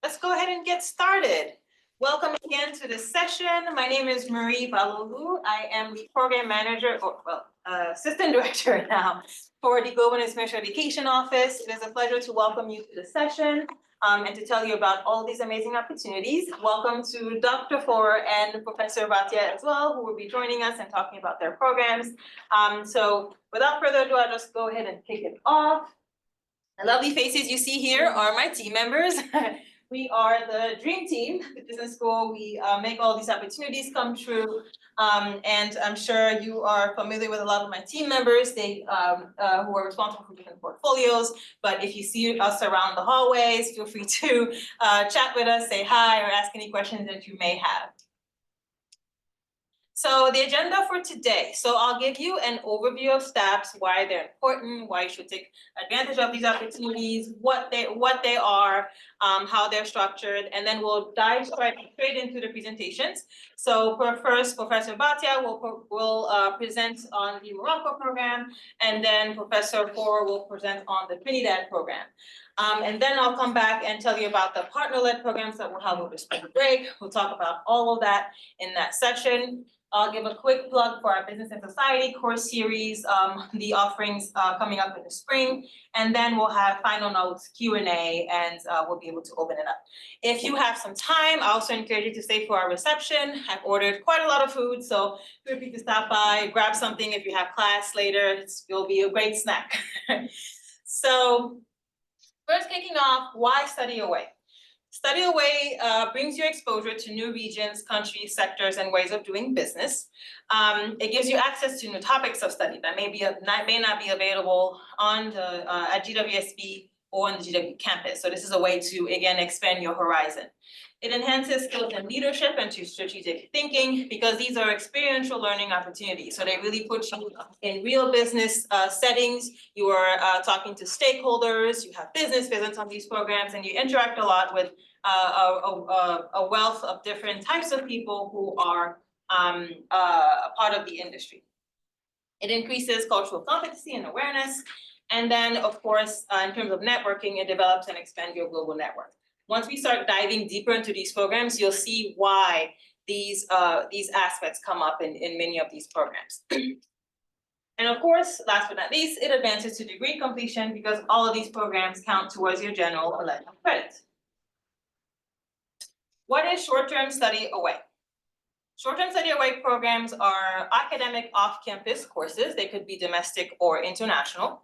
Let's go ahead and get started. Welcome again to this session. My name is Marie Balolu. I am the program manager, assistant director now for the Global Information Education Office. It is a pleasure to welcome you to the session and to tell you about all these amazing opportunities. Welcome to Dr. Four and Professor Bhatia as well, who will be joining us and talking about their programs. So without further ado, I'll just go ahead and kick it off. The lovely faces you see here are my team members. We are the dream team, the business school. We make all these opportunities come true. And I'm sure you are familiar with a lot of my team members, who are responsible for different portfolios. But if you see us around the hallways, feel free to chat with us, say hi, or ask any questions that you may have. So the agenda for today. So I'll give you an overview of STAPs, why they're important, why you should take advantage of these opportunities, what they are, how they're structured, and then we'll dive straight into the presentations. So first, Professor Bhatia will present on the Morocco program, and then Professor Four will present on the Trinidad program. And then I'll come back and tell you about the partner-led programs that we'll have over the spring break. We'll talk about all of that in that session. I'll give a quick plug for our Business and Society course series, the offerings coming up in the spring, and then we'll have final notes, Q&A, and we'll be able to open it up. If you have some time, I also encourage you to stay for our reception. I've ordered quite a lot of food, so feel free to stop by, grab something if you have class later. It'll be a great snack. So first kicking off, why study away? Study away brings you exposure to new regions, countries, sectors, and ways of doing business. It gives you access to new topics of study that may not be available on the at GWSB or on the GW campus. So this is a way to, again, expand your horizon. It enhances skills in leadership and to strategic thinking because these are experiential learning opportunities. So they really put you in real business settings. You are talking to stakeholders, you have business visits on these programs, and you interact a lot with a wealth of different types of people who are a part of the industry. It increases cultural competency and awareness. And then, of course, in terms of networking, it develops and expands your global network. Once we start diving deeper into these programs, you'll see why these aspects come up in many of these programs. And of course, last but not least, it advances to degree completion because all of these programs count towards your general elective credit. What is short-term study away? Short-term study away programs are academic off-campus courses. They could be domestic or international.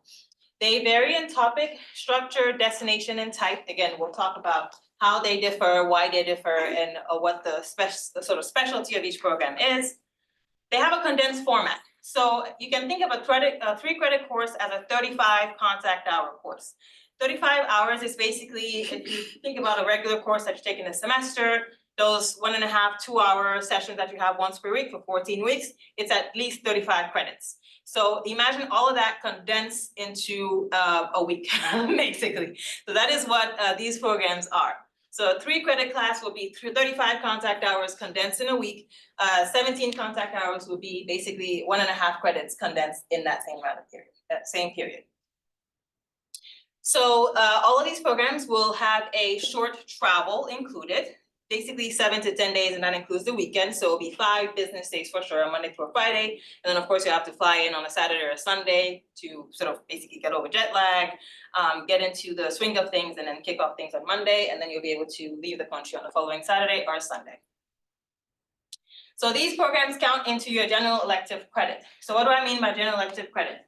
They vary in topic, structure, destination, and type. Again, we'll talk about how they differ, why they differ, and what the sort of specialty of each program is. They have a condensed format. So you can think of a 3-credit course as a 35 contact hour course. 35 hours is basically, if you think about a regular course that you take in a semester, those 1.5, 2-hour sessions that you have once per week for 14 weeks, it's at least 35 credits. So imagine all of that condensed into a week, basically. So that is what these programs are. So a 3-credit class will be 35 contact hours condensed in a week. 17 contact hours will be basically 1.5 credits condensed in that same amount of period, that same period. So all of these programs will have a short travel included. Basically 7 to 10 days, and that includes the weekend. So it'll be 5 business days for sure, Monday through Friday. And then of course you have to fly in on a Saturday or a Sunday to sort of basically get over jet lag, get into the swing of things, and then kick off things on Monday. And then you'll be able to leave the country on the following Saturday or Sunday. So these programs count into your general elective credit. So what do I mean by general elective credit?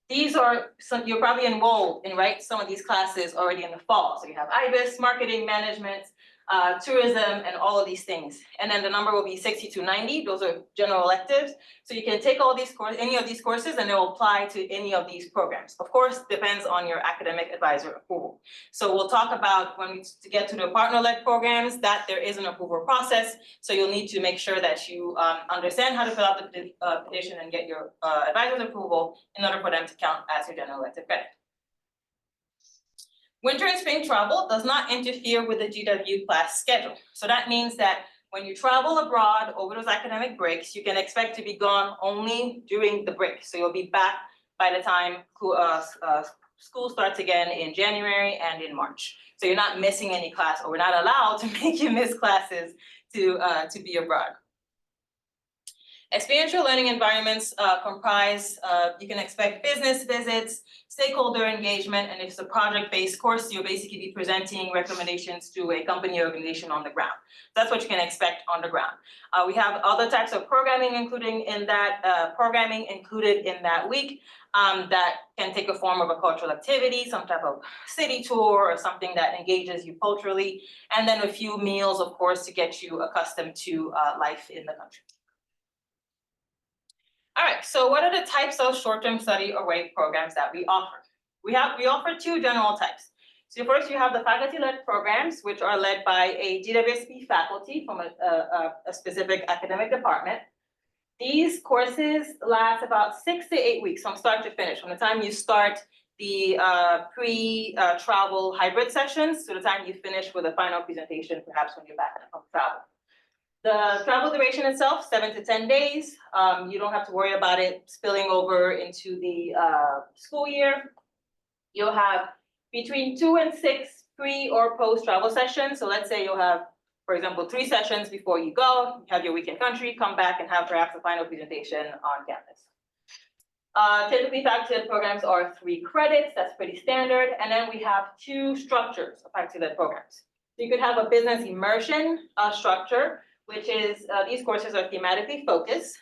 These are, you're probably enrolled in, right, some of these classes already in the fall. So you have IBIS, marketing, management, tourism, and all of these things. And then the number will be 60 to 90. Those are general electives. So you can take all these any of these courses, and they'll apply to any of these programs. Of course, depends on your academic advisor approval. So we'll talk about when we get to the partner-led programs that there is an approval process. So you'll need to make sure that you understand how to fill out the petition and get your advisor's approval in order for them to count as your general elective credit. Winter and spring travel does not interfere with the GW class schedule. So that means that when you travel abroad over those academic breaks, you can expect to be gone only during the break. So you'll be back by the time school starts again in January and in March. So you're not missing any class, or we're not allowed to make you miss classes to be abroad. Experiential learning environments comprise, you can expect business visits, stakeholder engagement, and if it's a project-based course, you'll basically be presenting recommendations to a company or organization on the ground. That's what you can expect on the ground. We have other types of programming included in that week that can take a form of a cultural activity, some type of city tour or something that engages you culturally, and then a few meals, of course, to get you accustomed to life in the country. All right, so what are the types of short-term study away programs that we offer? We offer two general types. So first, you have the faculty-led programs, which are led by a GWSP faculty from a specific academic department. These courses last about 6 to 8 weeks from start to finish, from the time you start the pre-travel hybrid sessions to the time you finish with a final presentation, perhaps when you're back from travel. The travel duration itself, 7 to 10 days. You don't have to worry about it spilling over into the school year. You'll have between 2 and 6 pre or post travel sessions. So let's say you'll have, for example, 3 sessions before you go, you have your week in country, come back and have perhaps a final presentation on campus. Typically, faculty-led programs are 3 credits. That's pretty standard. And then we have 2 structures of faculty-led programs. So you could have a business immersion structure, which is these courses are thematically focused.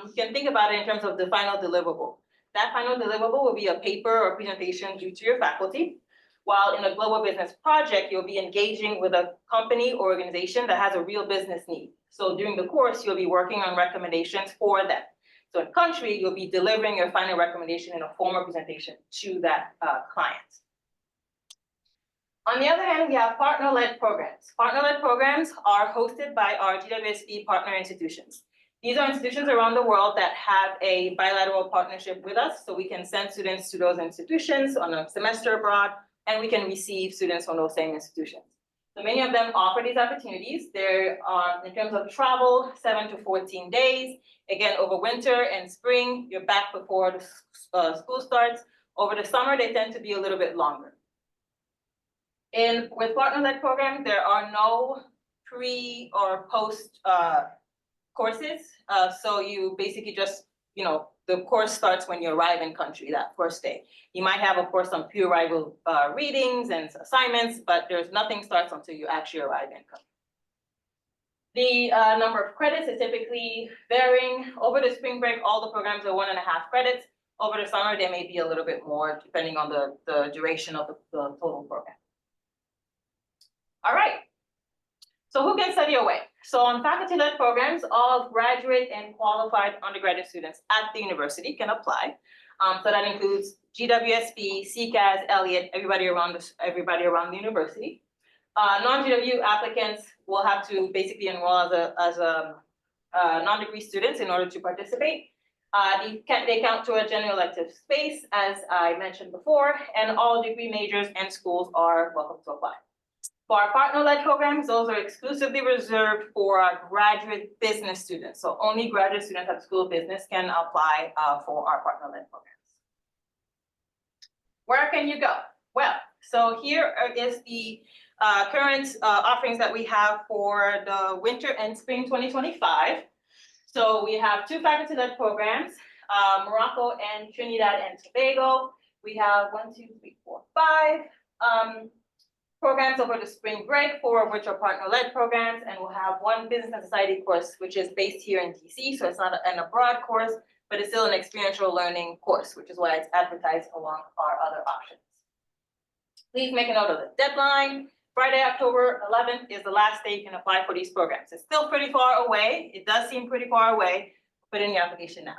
You can think about it in terms of the final deliverable. That final deliverable will be a paper or presentation due to your faculty, while in a global business project, you'll be engaging with a company or organization that has a real business need. So during the course, you'll be working on recommendations for them. So in country, you'll be delivering your final recommendation in a formal presentation to that client. On the other hand, we have partner-led programs. Partner-led programs are hosted by our GWSP partner institutions. These are institutions around the world that have a bilateral partnership with us, so we can send students to those institutions on a semester abroad, and we can receive students from those same institutions. So many of them offer these opportunities. They're, in terms of travel, 7 to 14 days. Again, over winter and spring, you're back before the school starts. Over the summer, they tend to be a little bit longer. With partner-led programs, there are no pre or post courses. So you basically just, the course starts when you arrive in country that first day. You might have, of course, some pre-arrival readings and assignments, but there's nothing starts until you actually arrive in country. The number of credits is typically varying. Over the spring break, all the programs are 1.5 credits. Over the summer, they may be a little bit more, depending on the duration of the total program. All right, so who can study away? So on faculty-led programs, all graduate and qualified undergraduate students at the university can apply. So that includes GWSP, CCAS, Elliott, everybody around the university. Non-GW applicants will have to basically enroll as a non-degree students in order to participate. They count to a general elective space, as I mentioned before, and all degree majors and schools are welcome to apply. For our partner-led programs, those are exclusively reserved for our graduate business students. So only graduate students at the School of Business can apply for our partner-led programs. Where can you go? Well, so here is the current offerings that we have for the winter and spring 2025. So we have 2 faculty-led programs, Morocco and Trinidad and Tobago. We have 1, 2, 3, 4, 5 programs over the spring break, 4 of which are partner-led programs, and we'll have 1 business and society course, which is based here in DC, so it's not an abroad course, but it's still an experiential learning course, which is why it's advertised along our other options. Please make a note of the deadline. Friday, October 11th is the last day you can apply for these programs. It's still pretty far away. It does seem pretty far away. Put in your application now.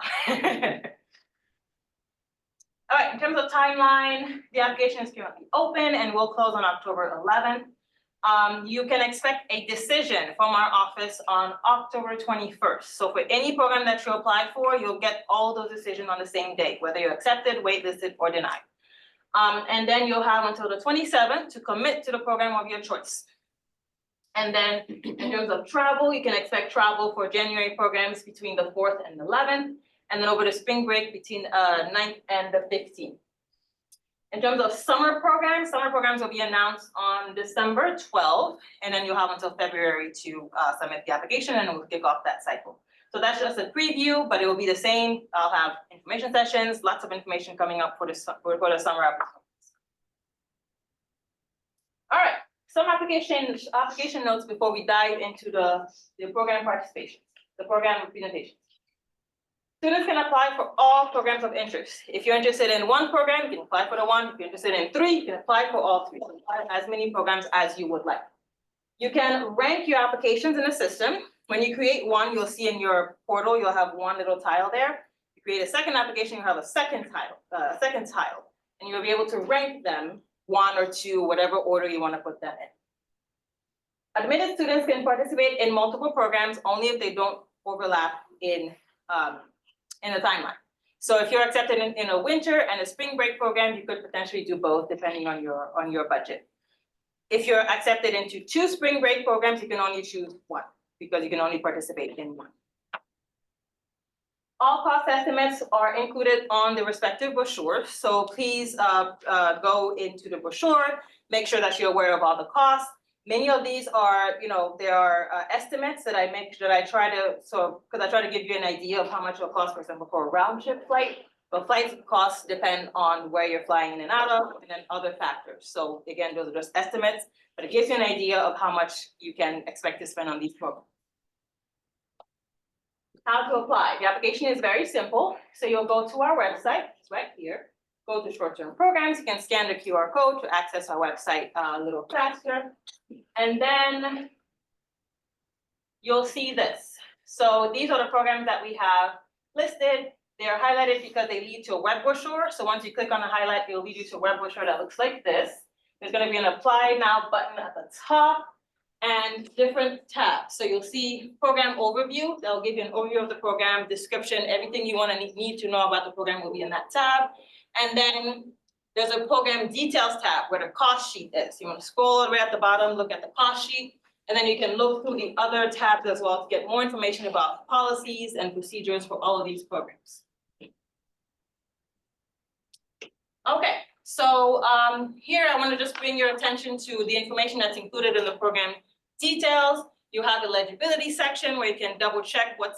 All right, in terms of timeline, the application is currently open and will close on October 11th. You can expect a decision from our office on October 21st. So for any program that you apply for, you'll get all those decisions on the same day, whether you're accepted, waitlisted, or denied. And then you'll have until the 27th to commit to the program of your choice. And then in terms of travel, you can expect travel for January programs between the 4th and 11th. And then over the spring break between 9th and the 15th. In terms of summer programs will be announced on December 12th, and then you'll have until February to submit the application, and we'll kick off that cycle. So that's just a preview, but it will be the same. I'll have information sessions, lots of information coming up for the summer opportunities. All right, some application notes before we dive into the program participation, the program presentations. Students can apply for all programs of interest. If you're interested in one program, you can apply for the one. If you're interested in three, you can apply for all three. Apply as many programs as you would like. You can rank your applications in the system. When you create one, you'll see in your portal, you'll have one little tile there. You create a second application, you'll have a second tile, and you'll be able to rank them 1 or 2, whatever order you want to put them in. Admitted students can participate in multiple programs only if they don't overlap in the timeline. So if you're accepted in a winter and a spring break program, you could potentially do both depending on your budget. If you're accepted into 2 spring break programs, you can only choose one because you can only participate in one. All cost estimates are included on the respective brochure. So please go into the brochure, make sure that you're aware of all the costs. Many of these are, there are estimates that I try to give you an idea of how much it will cost, for example, for a round trip flight. But flight costs depend on where you're flying in and out of, and then other factors. So again, those are just estimates, but it gives you an idea of how much you can expect to spend on these programs. How to apply? The application is very simple. So you'll go to our website, it's right here. Go to short-term programs. You can scan the QR code to access our website a little faster. And then you'll see this. So these are the programs that we have listed. They're highlighted because they lead to a web brochure. So once you click on the highlight, it'll lead you to a web brochure that looks like this. There's going to be an Apply Now button at the top and different tabs. So you'll see Program Overview. That'll give you an overview of the program, description, everything you want to need to know about the program will be in that tab. And then there's a Program Details tab where the cost sheet is. You want to scroll all the way at the bottom, look at the cost sheet, and then you can look through the other tabs as well to get more information about policies and procedures for all of these programs. Okay, so here I want to just bring your attention to the information that's included in the program details. You have the eligibility section where you can double check what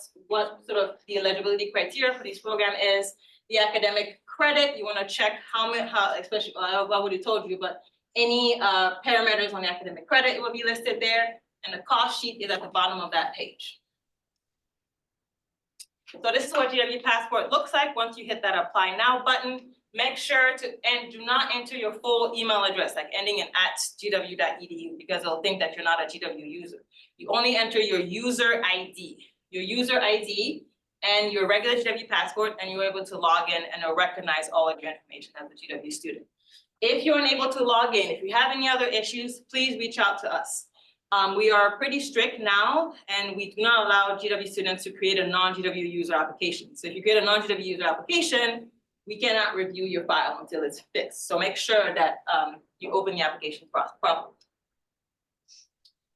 sort of the eligibility criteria for this program is. The academic credit, you want to check how especially, I already told you, but any parameters on the academic credit will be listed there, and the cost sheet is at the bottom of that page. So this is what GW Passport looks like once you hit that Apply Now button. Make sure to do not enter your full email address, like ending in @gw.edu, because they'll think that you're not a GW user. You only enter your user ID. Your user ID and your regular GW Passport, and you're able to log in and it'll recognize all of your information as a GW student. If you're unable to log in, if you have any other issues, please reach out to us. We are pretty strict now, and we do not allow GW students to create a non-GW user application. So if you create a non-GW user application, we cannot review your file until it's fixed. So make sure that you open the application properly.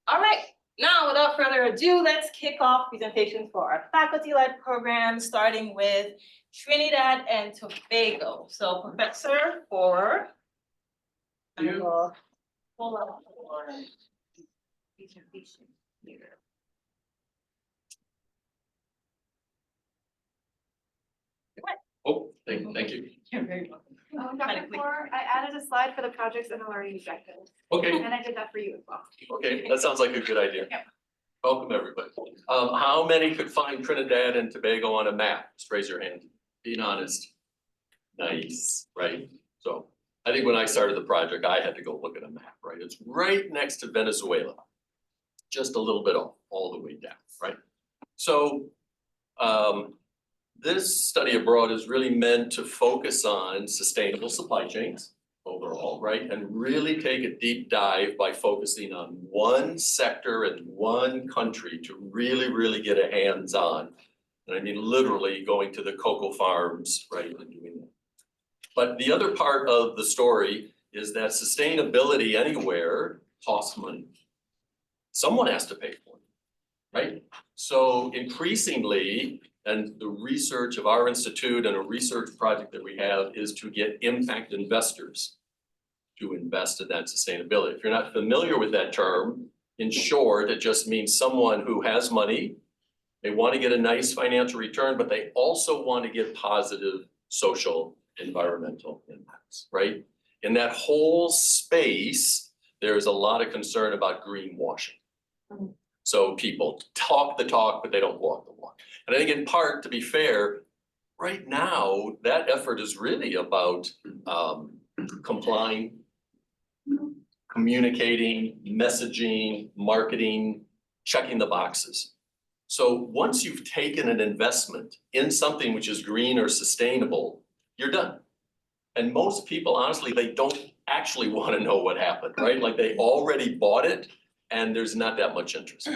All right. Now, without further ado, let's kick off presentations for our faculty-led program, starting with Trinidad and Tobago. So, Professor for pull up for presentation here. Oh, thank you. You're very welcome. Dr. Kaur, I added a slide for the projects and the learning objectives. Okay, And I did that for you as well. okay, that sounds like a good idea. Yep. Welcome, everybody. How many could find Trinidad and Tobago on a map? Just raise your hand. Being honest. Nice, right? So I think when I started the project, I had to go look at a map, right? It's right next to Venezuela. Just a little bit off, all the way down, right? So this study abroad is really meant to focus on sustainable supply chains overall, right? And really take a deep dive by focusing on one sector and one country to really get a hands-on. And I mean, literally going to the cocoa farms, right, and doing that. But the other part of the story is that sustainability anywhere costs money. Someone has to pay for it, right? So increasingly, And the research of our institute and a research project that we have is to get impact investors to invest in that sustainability. If you're not familiar with that term, in short, it just means someone who has money, they want to get a nice financial return, but they also want to get positive social, environmental impacts, right? In that whole space, there's a lot of concern about greenwashing. So people talk the talk, but they don't walk the walk. And I think in part, to be fair, right now, that effort is really about complying, communicating, messaging, marketing, checking the boxes. So once you've taken an investment in something which is green or sustainable, you're done. And most people, honestly, they don't actually want to know what happened, right? Like they already bought it and there's not that much interest.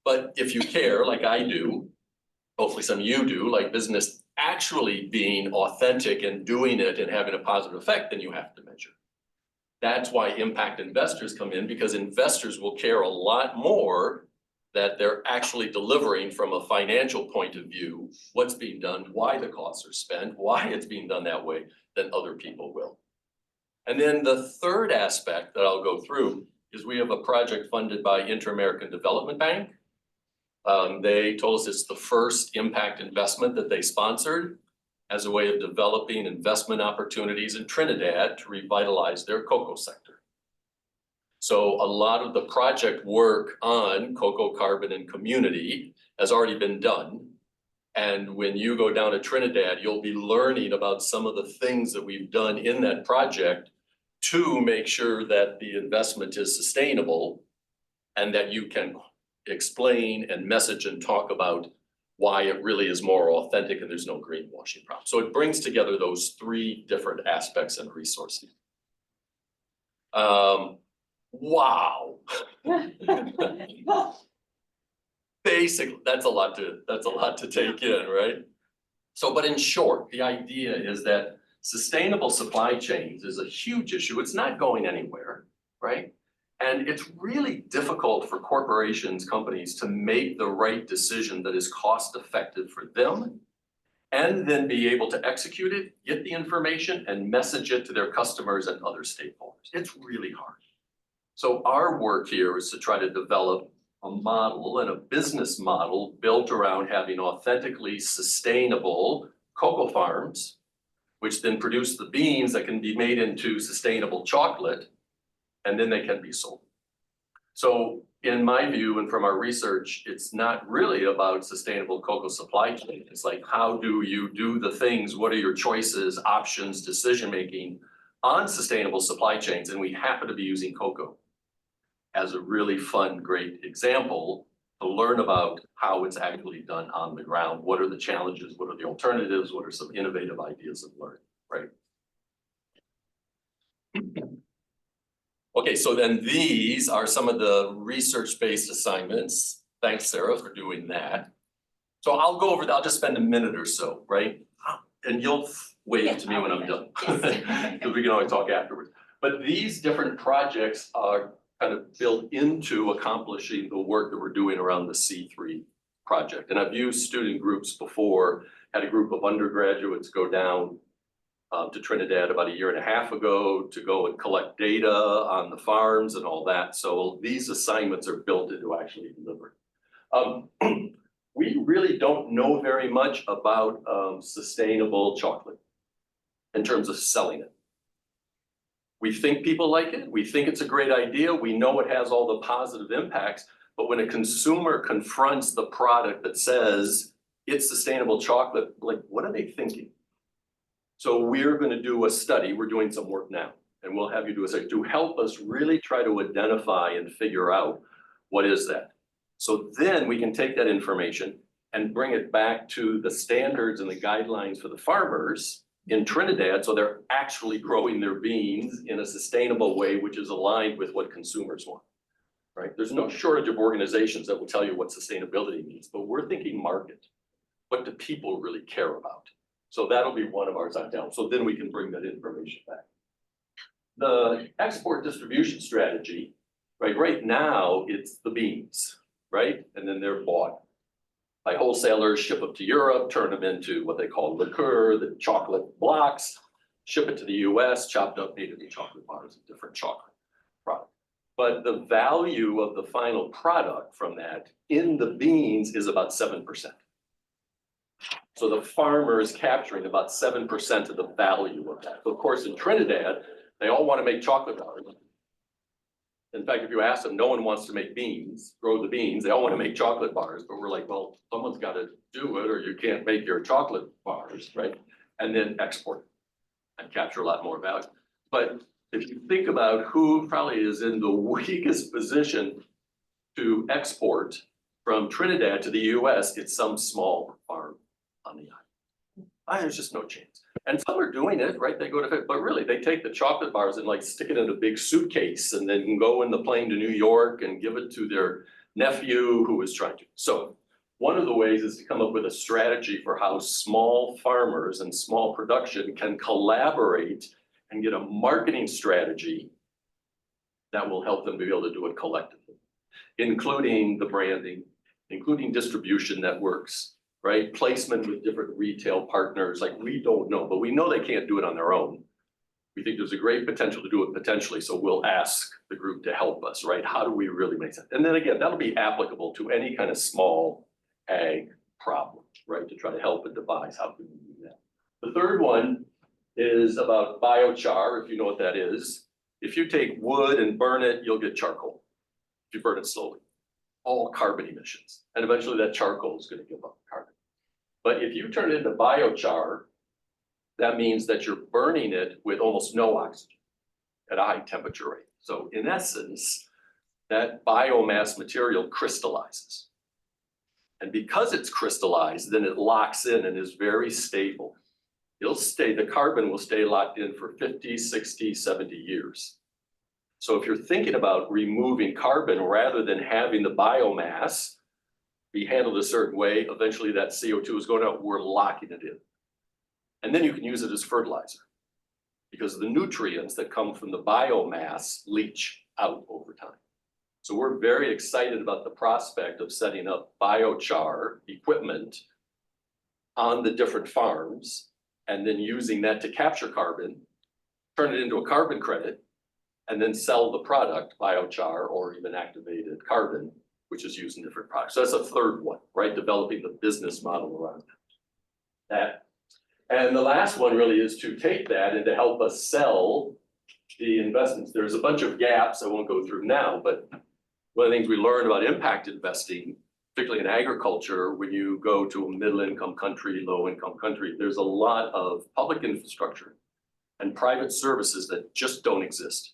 But if you care, like I do, hopefully some of you do, like business actually being authentic and doing it and having a positive effect, then you have to measure. That's why impact investors come in, because investors will care a lot more that they're actually delivering from a financial point of view, what's being done, why the costs are spent, why it's being done that way, than other people will. And then the third aspect that I'll go through is we have a project funded by Inter-American Development Bank. They told us it's the first impact investment that they sponsored as a way of developing investment opportunities in Trinidad to revitalize their cocoa sector. So a lot of the project work on cocoa, carbon, and community has already been done. And when you go down to Trinidad, you'll be learning about some of the things that we've done in that project to make sure that the investment is sustainable and that you can explain and message and talk about why it really is more authentic and there's no greenwashing problem. So it brings together those three different aspects and resources. Wow. Basically, that's a lot to take in, right? So, but in short, the idea is that sustainable supply chains is a huge issue. It's not going anywhere, right? And it's really difficult for corporations, companies to make the right decision that is cost effective for them and then be able to execute it, get the information and message it to their customers and other stakeholders. It's really hard. So our work here is to try to develop a model and a business model built around having authentically sustainable cocoa farms, which then produce the beans that can be made into sustainable chocolate, and then they can be sold. So in my view, and from our research, it's not really about sustainable cocoa supply chain. It's like, how do you do the things? What are your choices, options, decision-making on sustainable supply chains? And we happen to be using cocoa as a really fun, great example to learn about how it's actually done on the ground. What are the challenges? What are the alternatives? What are some innovative ideas of learning, right? Okay, so then these are some of the research-based assignments. Thanks, Sarah, for doing that. So I'll go over that. I'll just spend a minute or so, right? And you'll wave to me when I'm done, because we can always talk afterwards. But these different projects are kind of built into accomplishing the work that we're doing around the C3 project. And I've used student groups before, had a group of undergraduates go down to Trinidad about 1.5 years ago to go and collect data on the farms and all that. So these assignments are built into actually deliver. We really don't know very much about sustainable chocolate in terms of selling it. We think people like it. We think it's a great idea. We know it has all the positive impacts, but when a consumer confronts the product that says it's sustainable chocolate, like, what are they thinking? So we're going to do a study. We're doing some work now, and we'll have you do a study to help us really try to identify and figure out what is that. So then we can take that information and bring it back to the standards and the guidelines for the farmers in Trinidad, so they're actually growing their beans in a sustainable way, which is aligned with what consumers want, right? There's no shortage of organizations that will tell you what sustainability means, but we're thinking market. What do people really care about? So that'll be one of ours on down. So then we can bring that information back. The export distribution strategy, right? Right now, it's the beans, right? And then they're bought. by wholesalers, ship them to Europe, turn them into what they call liqueur, the chocolate blocks, ship it to the US, chopped up, made into chocolate bars, a different chocolate product. But the value of the final product from that in the beans is about 7%. So the farmer is capturing about 7% of the value of that. So of course, in Trinidad, they all want to make chocolate bars. In fact, if you ask them, no one wants to make beans, grow the beans. They all want to make chocolate bars, but we're like, well, someone's got to do it or you can't make your chocolate bars, right? And then export it and capture a lot more value. But if you think about who probably is in the weakest position to export from Trinidad to the US, it's some small farm on the island. There's just no chance. And some are doing it, right? They go to, but really they take the chocolate bars and like stick it in a big suitcase and then go in the plane to New York and give it to their nephew who is trying to. So one of the ways is to come up with a strategy for how small farmers and small production can collaborate and get a marketing strategy that will help them be able to do it collectively, including the branding, including distribution networks, right? Placement with different retail partners, like we don't know, but we know they can't do it on their own. We think there's a great potential to do it potentially, so we'll ask the group to help us, right? How do we really make sense? And then again, that'll be applicable to any kind of small ag problem, right? To try to help and devise how can we do that. The third one is about biochar, if you know what that is. If you take wood and burn it, you'll get charcoal. If you burn it slowly, all carbon emissions. And eventually that charcoal is going to give up carbon. But if you turn it into biochar, that means that you're burning it with almost no oxygen at a high temperature rate. So in essence, that biomass material crystallizes. And because it's crystallized, then it locks in and is very stable. It'll stay, the carbon will stay locked in for 50, 60, 70 years. So if you're thinking about removing carbon rather than having the biomass be handled a certain way, eventually that CO2 is going out, we're locking it in. And then you can use it as fertilizer because the nutrients that come from the biomass leach out over time. So we're very excited about the prospect of setting up biochar equipment on the different farms and then using that to capture carbon, turn it into a carbon credit, and then sell the product, biochar or even activated carbon, which is used in different products. So that's a third one, right? Developing the business model around that. And the last one really is to take that and to help us sell the investments. There's a bunch of gaps I won't go through now, but one of the things we learned about impact investing, particularly in agriculture, when you go to a middle income country, low income country, there's a lot of public infrastructure and private services that just don't exist.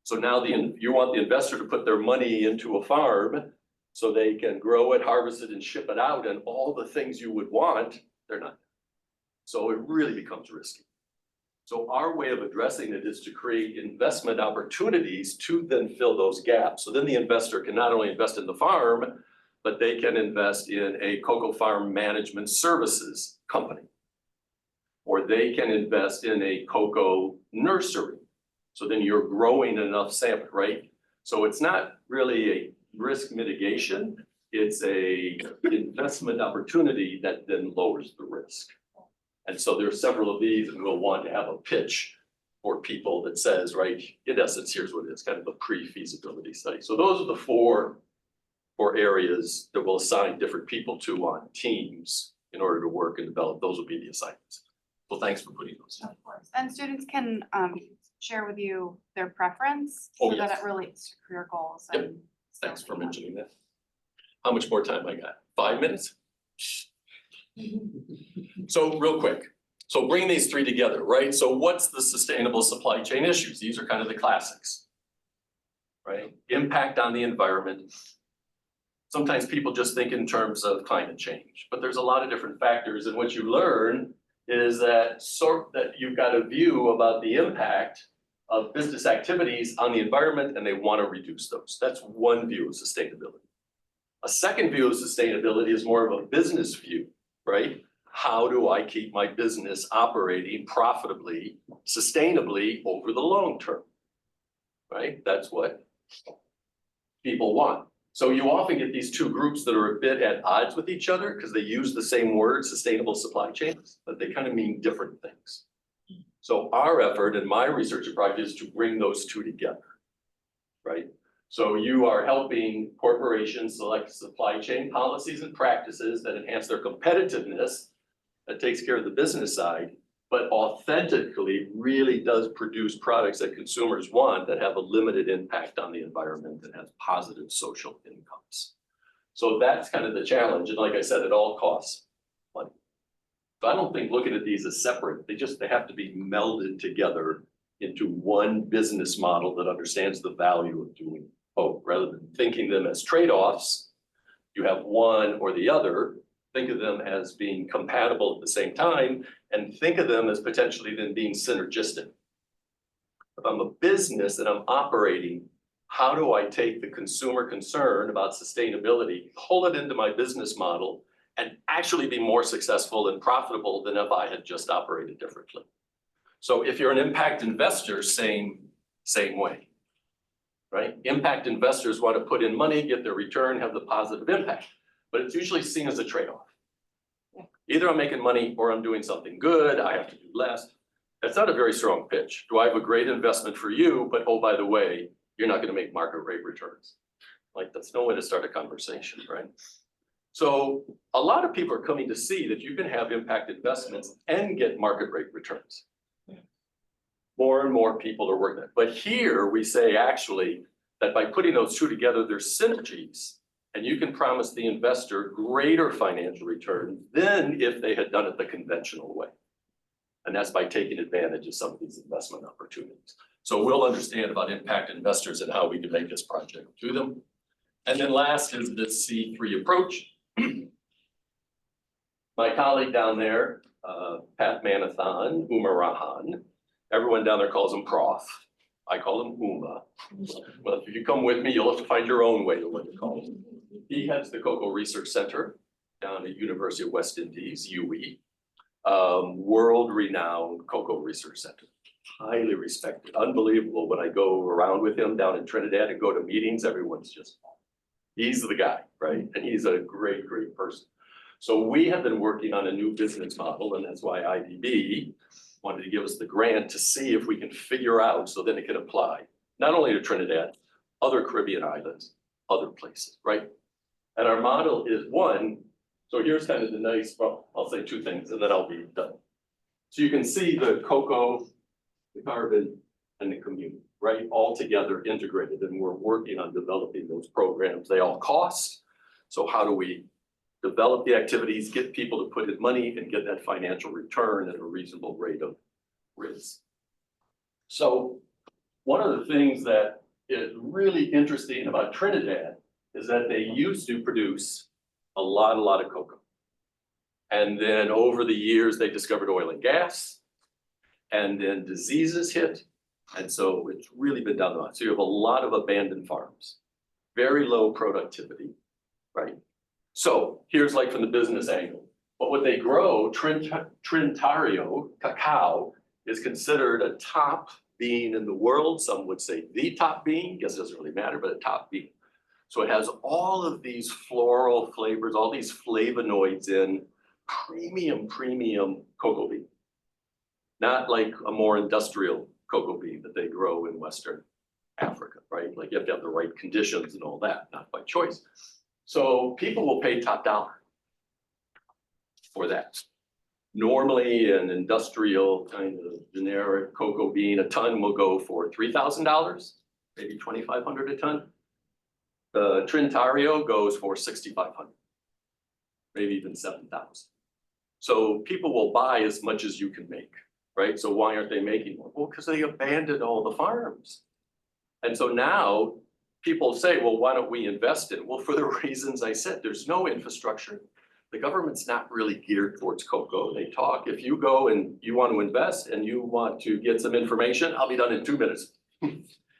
So now you want the investor to put their money into a farm so they can grow it, harvest it, and ship it out, and all the things you would want, they're not. So it really becomes risky. So our way of addressing it is to create investment opportunities to then fill those gaps. So then the investor can not only invest in the farm, but they can invest in a cocoa farm management services company. Or they can invest in a cocoa nursery. So then you're growing enough sample, right? So it's not really a risk mitigation, it's a investment opportunity that then lowers the risk. And so there are several of these, and we'll want to have a pitch for people that says, right, in essence, here's what it is, kind of a pre-feasibility study. So those are the four areas that we'll assign different people to on teams in order to work and develop. Those will be the assignments. Well, thanks for putting those in. Of course, and students can share with you their preference Oh, so yes. that it relates to career goals. Yep. And Thanks for mentioning that. How much more time I got? 5 minutes? So real quick, so bring these three together, right? So what's the sustainable supply chain issues? These are kind of the classics, right? Impact on the environment. Sometimes people just think in terms of climate change, but there's a lot of different factors, and what you learn is that you've got a view about the impact of business activities on the environment, and they want to reduce those. That's one view of sustainability. A second view of sustainability is more of a business view, right? How do I keep my business operating profitably, sustainably over the long term, right? That's what people want. So you often get these two groups that are a bit at odds with each other because they use the same word, sustainable supply chains, but they kind of mean different things. So our effort in my research project is to bring those two together, right? So you are helping corporations select supply chain policies and practices that enhance their competitiveness, that takes care of the business side, but authentically really does produce products that consumers want that have a limited impact on the environment and has positive social incomes. So that's kind of the challenge. And like I said, it all costs money. So I don't think looking at these as separate, they have to be melded together into one business model that understands the value of doing both, rather than thinking them as trade-offs. You have one or the other, think of them as being compatible at the same time, and think of them as potentially then being synergistic. If I'm a business and I'm operating, how do I take the consumer concern about sustainability, pull it into my business model, and actually be more successful and profitable than if I had just operated differently? So if you're an impact investor, same way, right? Impact investors want to put in money, get their return, have the positive impact, but it's usually seen as a trade-off. Either I'm making money or I'm doing something good, I have to do less. That's not a very strong pitch. Do I have a great investment for you, but oh, by the way, you're not going to make market rate returns? Like, that's no way to start a conversation, right? So a lot of people are coming to see that you can have impact investments and get market rate returns. More and more people are working that. But here we say actually that by putting those two together, there's synergies, and you can promise the investor greater financial return than if they had done it the conventional way. And that's by taking advantage of some of these investment opportunities. So we'll understand about impact investors and how we can make this project to them. And then last is the C3 approach. My colleague down there, Pat Manathan, Umarahan, everyone down there calls him Prof. I call him Uma. Well, if you come with me, you'll have to find your own way to what to call him. He heads the Cocoa Research Center down at University of West Indies, UE. World-renowned cocoa research center, highly respected, unbelievable. When I go around with him down in Trinidad and go to meetings, everyone's just, he's the guy, right? And he's a great, great person. So we have been working on a new business model, and that's why IDB wanted to give us the grant to see if we can figure out so then it can apply, not only to Trinidad, other Caribbean islands, other places, right? And our model is one, so here's kind of the nice, well, I'll say two things and then I'll be done. So you can see the cocoa, the carbon, and the community, right? All together integrated, and we're working on developing those programs. They all cost. So how do we develop the activities, get people to put in money and get that financial return at a reasonable rate of risk? So one of the things that is really interesting about Trinidad is that they used to produce a lot of cocoa. And then over the years, they discovered oil and gas, and then diseases hit. And so it's really been down the line. So you have a lot of abandoned farms, very low productivity, right? So here's like from the business angle, but what they grow, Trinitario, cacao, is considered a top bean in the world. Some would say the top bean, guess it doesn't really matter, but a top bean. So it has all of these floral flavors, all these flavonoids in premium cocoa bean. Not like a more industrial cocoa bean that they grow in Western Africa, right? Like you have to have the right conditions and all that, not by choice. So people will pay top dollar for that. Normally an industrial kind of generic cocoa bean, a ton will go for $3,000, maybe $2,500 a ton. The Trinitario goes for $6,500, maybe even $7,000. So people will buy as much as you can make, right? So why aren't they making more? Well, because they abandoned all the farms. And so now people say, well, why don't we invest in it? Well, for the reasons I said, there's no infrastructure. The government's not really geared towards cocoa. They talk, if you go and you want to invest and you want to get some information, I'll be done in 2 minutes.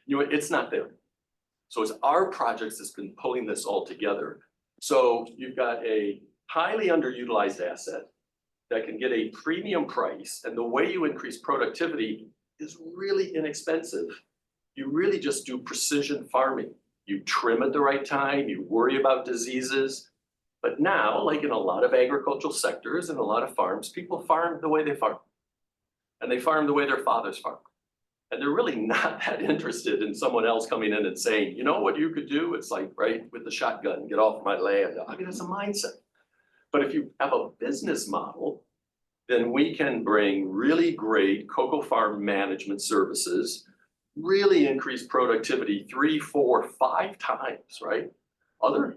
It's not there. So it's our projects that's been pulling this all together. So you've got a highly underutilized asset that can get a premium price. And the way you increase productivity is really inexpensive. You really just do precision farming. you trim at the right time, you worry about diseases. But now, like in a lot of agricultural sectors and a lot of farms, people farm the way they farm. And they farm the way their fathers farmed. And they're really not that interested in someone else coming in and saying, you know what you could do? It's like, right, with the shotgun, get off my land. I mean, it's a mindset. But if you have a business model, then we can bring really great cocoa farm management services, really increase productivity 3, 4, 5 times, right? Other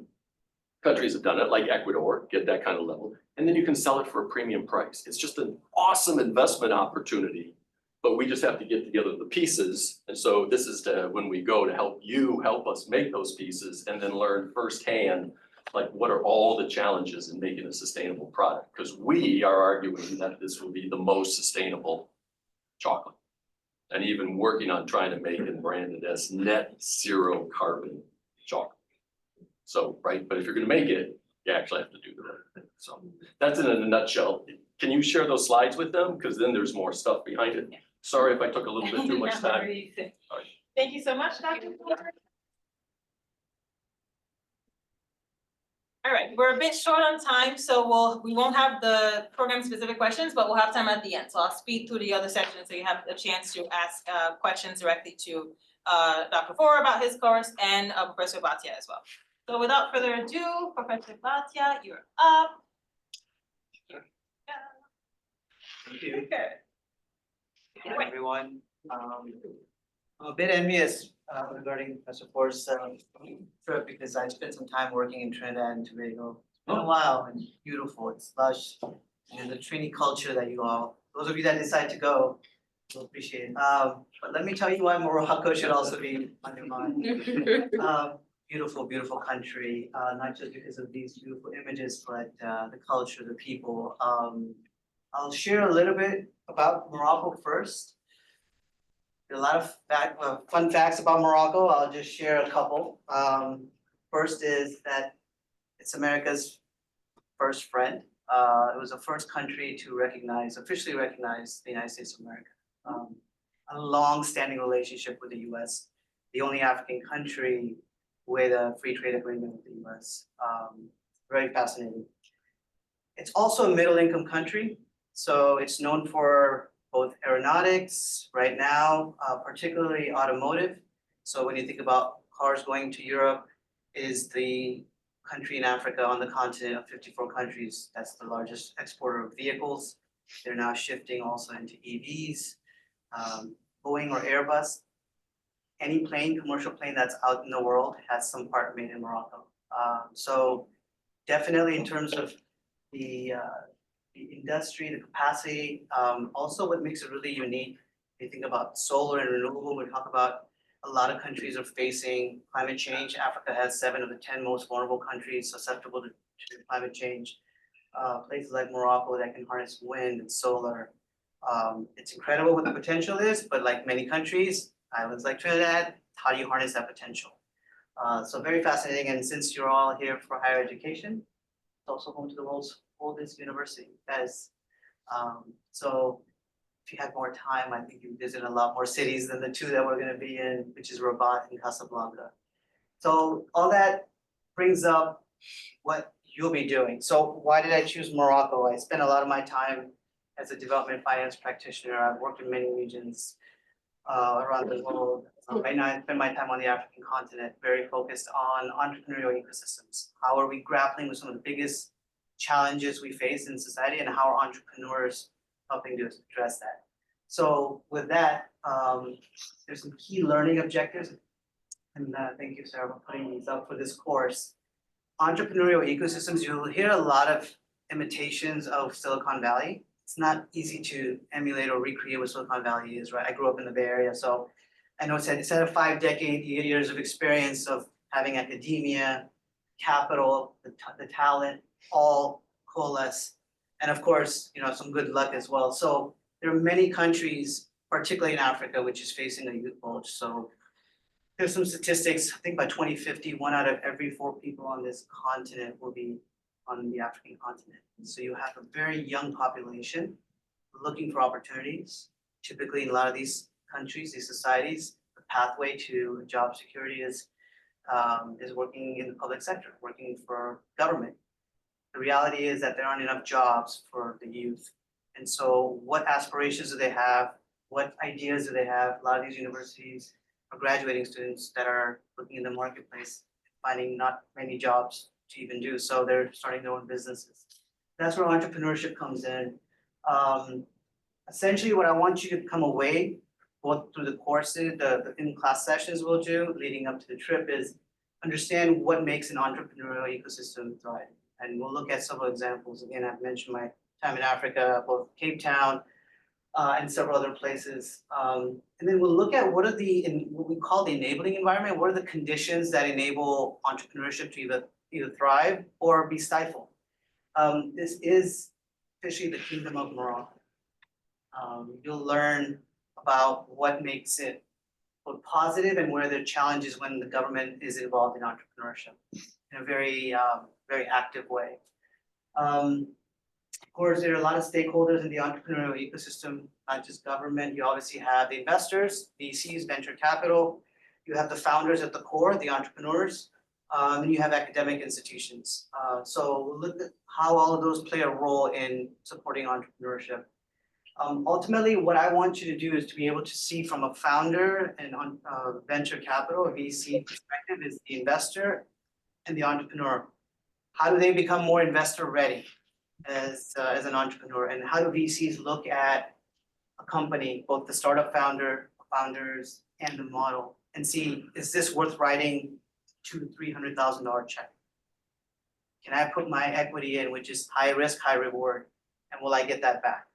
countries have done it, like Ecuador, get that kind of level. And then you can sell it for a premium price. It's just an awesome investment opportunity, but we just have to get together the pieces. And so this is when we go to help you help us make those pieces and then learn firsthand, like what are all the challenges in making a sustainable product? Because we are arguing that this will be the most sustainable chocolate. And even working on trying to make it branded as net zero carbon chocolate. So, right, but if you're gonna make it, you actually have to do the right thing. So that's it in a nutshell. Can you share those slides with them? Because then there's more stuff behind it. Sorry if I took a little bit too much time. Thank you so much, Dr. Ford. All right, we're a bit short on time, so we won't have the program specific questions, but we'll have time at the end. So I'll speed through the other sections so you have a chance to ask questions directly to Dr. Ford about his course and Professor Bhatia as well. So without further ado, Professor Bhatia, you're up. Thank you. Okay. Hi, everyone. I'm a bit envious regarding Professor Ford's trip because I spent some time working in Trinidad and Tobago. It's been a while and beautiful. It's lush. And the Trini culture that those of you that decide to go, will appreciate. But let me tell you why Morocco should also be on your mind. Beautiful, beautiful country, not just because of these beautiful images, but the culture, the people. I'll share a little bit about Morocco first. There are a lot of fun facts about Morocco. I'll just share a couple. First is that it's America's first friend. It was the first country to officially recognize the United States of America. A long-standing relationship with the US, the only African country with a free trade agreement with the US. Very fascinating. It's also a middle-income country. So it's known for both aeronautics right now, particularly automotive. So when you think about cars going to Europe, it is the country in Africa on the continent of 54 countries that's the largest exporter of vehicles. They're now shifting also into EVs. Boeing or Airbus, any commercial plane that's out in the world has some part made in Morocco. So definitely in terms of the industry, the capacity, also what makes it really unique. You think about solar and renewable, we talk about a lot of countries are facing climate change. Africa has 7 of the 10 most vulnerable countries susceptible to climate change. Places like Morocco that can harness wind and solar. It's incredible what the potential is, but like many countries, islands like Trinidad, how do you harness that potential? So very fascinating, and since you're all here for higher education, it's also home to the world's oldest university, FES. So if you had more time, I think you'd visit a lot more cities than the 2 that we're gonna be in, which is Rabat and Casablanca. So all that brings up what you'll be doing. So why did I choose Morocco? I spent a lot of my time as a development finance practitioner. I've worked in many regions around the world. Right now, I spend my time on the African continent, very focused on entrepreneurial ecosystems. How are we grappling with some of the biggest challenges we face in society, and how are entrepreneurs helping to address that? So with that, there's some key learning objectives. And thank you, Sarah, for putting these up for this course. Entrepreneurial ecosystems, you'll hear a lot of imitations of Silicon Valley. It's not easy to emulate or recreate what Silicon Valley is, right? I grew up in the Bay Area, so I know it's had 5 years of experience of having academia, capital, the talent, all coalesce, and of course, some good luck as well. So there are many countries, particularly in Africa, which is facing a youth bulge. So there's some statistics. I think by 2050, 1 out of every 4 people on this continent will be on the African continent. So you have a very young population looking for opportunities. Typically in a lot of these countries, these societies, the pathway to job security is is working in the public sector, working for government. The reality is that there aren't enough jobs for the youth. And so what aspirations do they have? What ideas do they have? A lot of these universities are graduating students that are looking in the marketplace, finding not many jobs to even do, so they're starting their own businesses. That's where entrepreneurship comes in. Essentially, what I want you to come away, both through the courses, the in-class sessions we'll do leading up to the trip, is understand what makes an entrepreneurial ecosystem thrive. And we'll look at several examples. Again, I've mentioned my time in Africa, both Cape Town, and several other places. And then we'll look at what are what we call the enabling environment. What are the conditions that enable entrepreneurship to either thrive or be stifled? This is officially the Kingdom of Morocco. You'll learn about what makes it both positive and where there are challenges when the government is involved in entrepreneurship in a very, very active way. Of course, there are a lot of stakeholders in the entrepreneurial ecosystem, not just government. You obviously have the investors, VCs, venture capital. You have the founders at the core, the entrepreneurs, and you have academic institutions. So we'll look at how all of those play a role in supporting entrepreneurship. Ultimately, what I want you to do is to be able to see from a founder and venture capital, a VC perspective, is the investor and the entrepreneur. How do they become more investor ready as an entrepreneur, and how do VCs look at a company, both the startup founders and the model, and see, is this worth writing $200,000-$300,000 check? Can I put my equity in, which is high risk, high reward, and will I get that back?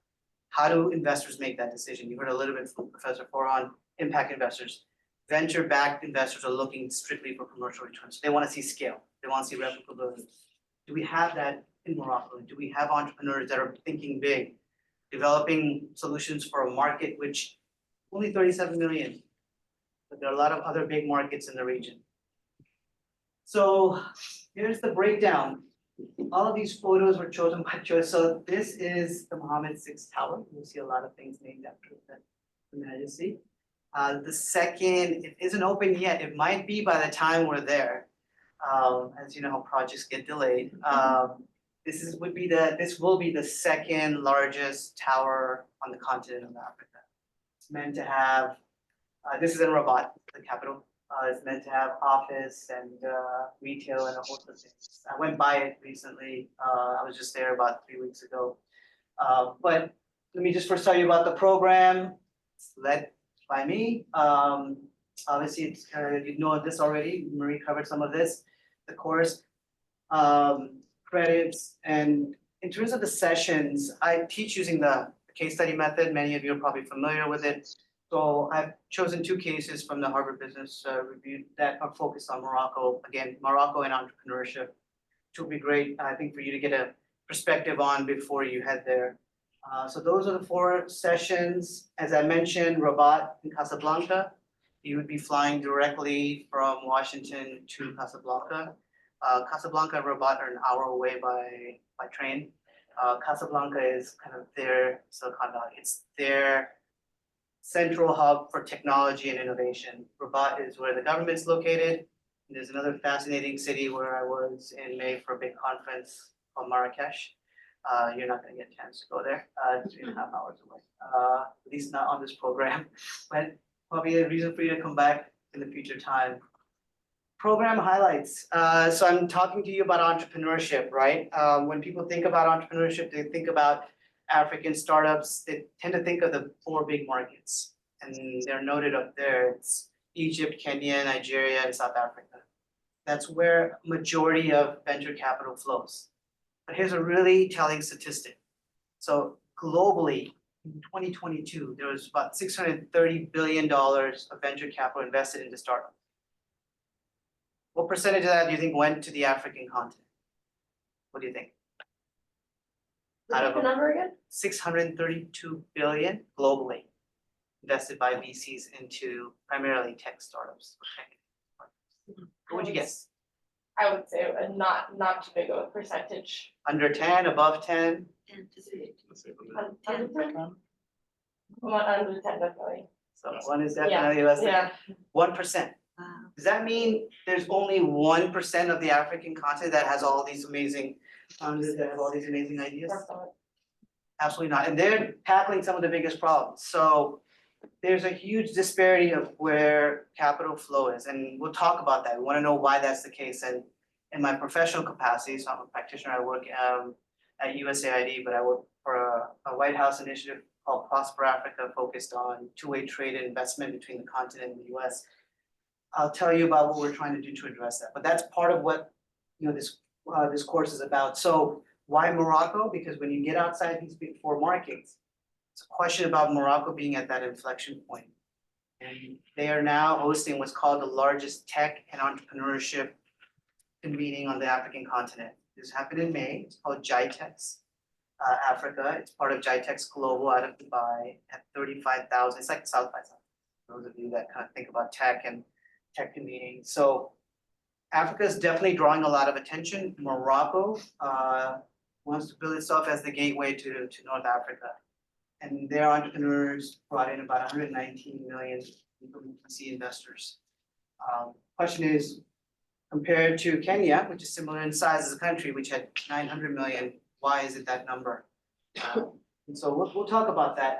How do investors make that decision? You heard a little bit from Professor Foran, impact investors. Venture-backed investors are looking strictly for commercial returns. They want to see scale. They want to see replicability. Do we have that in Morocco? Do we have entrepreneurs that are thinking big, developing solutions for a market which only 37 million, but there are a lot of other big markets in the region. So here's the breakdown. All of these photos were chosen by choice. So this is the Mohammed VI Tower. You'll see a lot of things named after the Majesty. The second, it isn't open yet. It might be by the time we're there. As you know, how projects get delayed. This will be the second largest tower on the continent of Africa. It's meant to have, this is in Rabat, the capital. It's meant to have office and retail and a host of things. I went by it recently. I was just there about 3 weeks ago. But let me just first tell you about the program. It's led by me. Obviously, it's you know this already. Marie covered some of this. The course, credits, and in terms of the sessions, I teach using the case study method. Many of you are probably familiar with it. So I've chosen 2 cases from the Harvard Business Review that are focused on Morocco. Again, Morocco and entrepreneurship, which will be great, I think, for you to get a perspective on before you head there. So those are the 4 sessions. As I mentioned, Rabat and Casablanca. You would be flying directly from Washington to Casablanca. Casablanca and Rabat are an hour away by train. Casablanca is kind of their Silicon Valley. It's their central hub for technology and innovation. Rabat is where the government's located. And there's another fascinating city where I was in May for a big conference called Marrakesh. You're not going to get a chance to go there. 3.5 hours away. At least not on this program, but probably a reason for you to come back in the future time. Program highlights. So I'm talking to you about entrepreneurship, right? When people think about entrepreneurship, they think about African startups. They tend to think of the 4 big markets, and they're noted up there. It's Egypt, Kenya, Nigeria, and South Africa. That's where majority of venture capital flows. But here's a really telling statistic. So globally, in 2022, there was about $630 billion of venture capital invested into startups. What percentage of that do you think went to the African continent? What do you think? Out of The number again? 632 billion globally invested by VCs into primarily tech startups. What would you guess? I would say not too big of a percentage. Under 10, above 10? Under 10 definitely. So one is definitely less than Yeah. 1%. Does that mean there's only 1% of the African continent that has all these amazing founders that have all these amazing ideas? Absolutely not, and they're tackling some of the biggest problems, so there's a huge disparity of where capital flow is, and we'll talk about that. We wanna know why that's the case, and in my professional capacity, so I'm a practitioner, I work at USAID, but I work for a White House initiative called Prosper Africa, focused on two-way trade and investment between the continent and the US. I'll tell you about what we're trying to do to address that, but that's part of what, this course is about. So why Morocco? Because when you get outside these big four markets, it's a question about Morocco being at that inflection point. And they are now hosting what's called the largest tech and entrepreneurship convening on the African continent. This happened in May. It's called GITEX Africa. It's part of GITEX Global out of Dubai at 35,000. It's like South by South. Those of you that kind of think about tech and tech convening. So Africa is definitely drawing a lot of attention. Morocco wants to build itself as the gateway to North Africa. And their entrepreneurs brought in about 119 million VC investors. Question is, compared to Kenya, which is similar in size as a country, which had 900 million, why is it that number? And so we'll talk about that.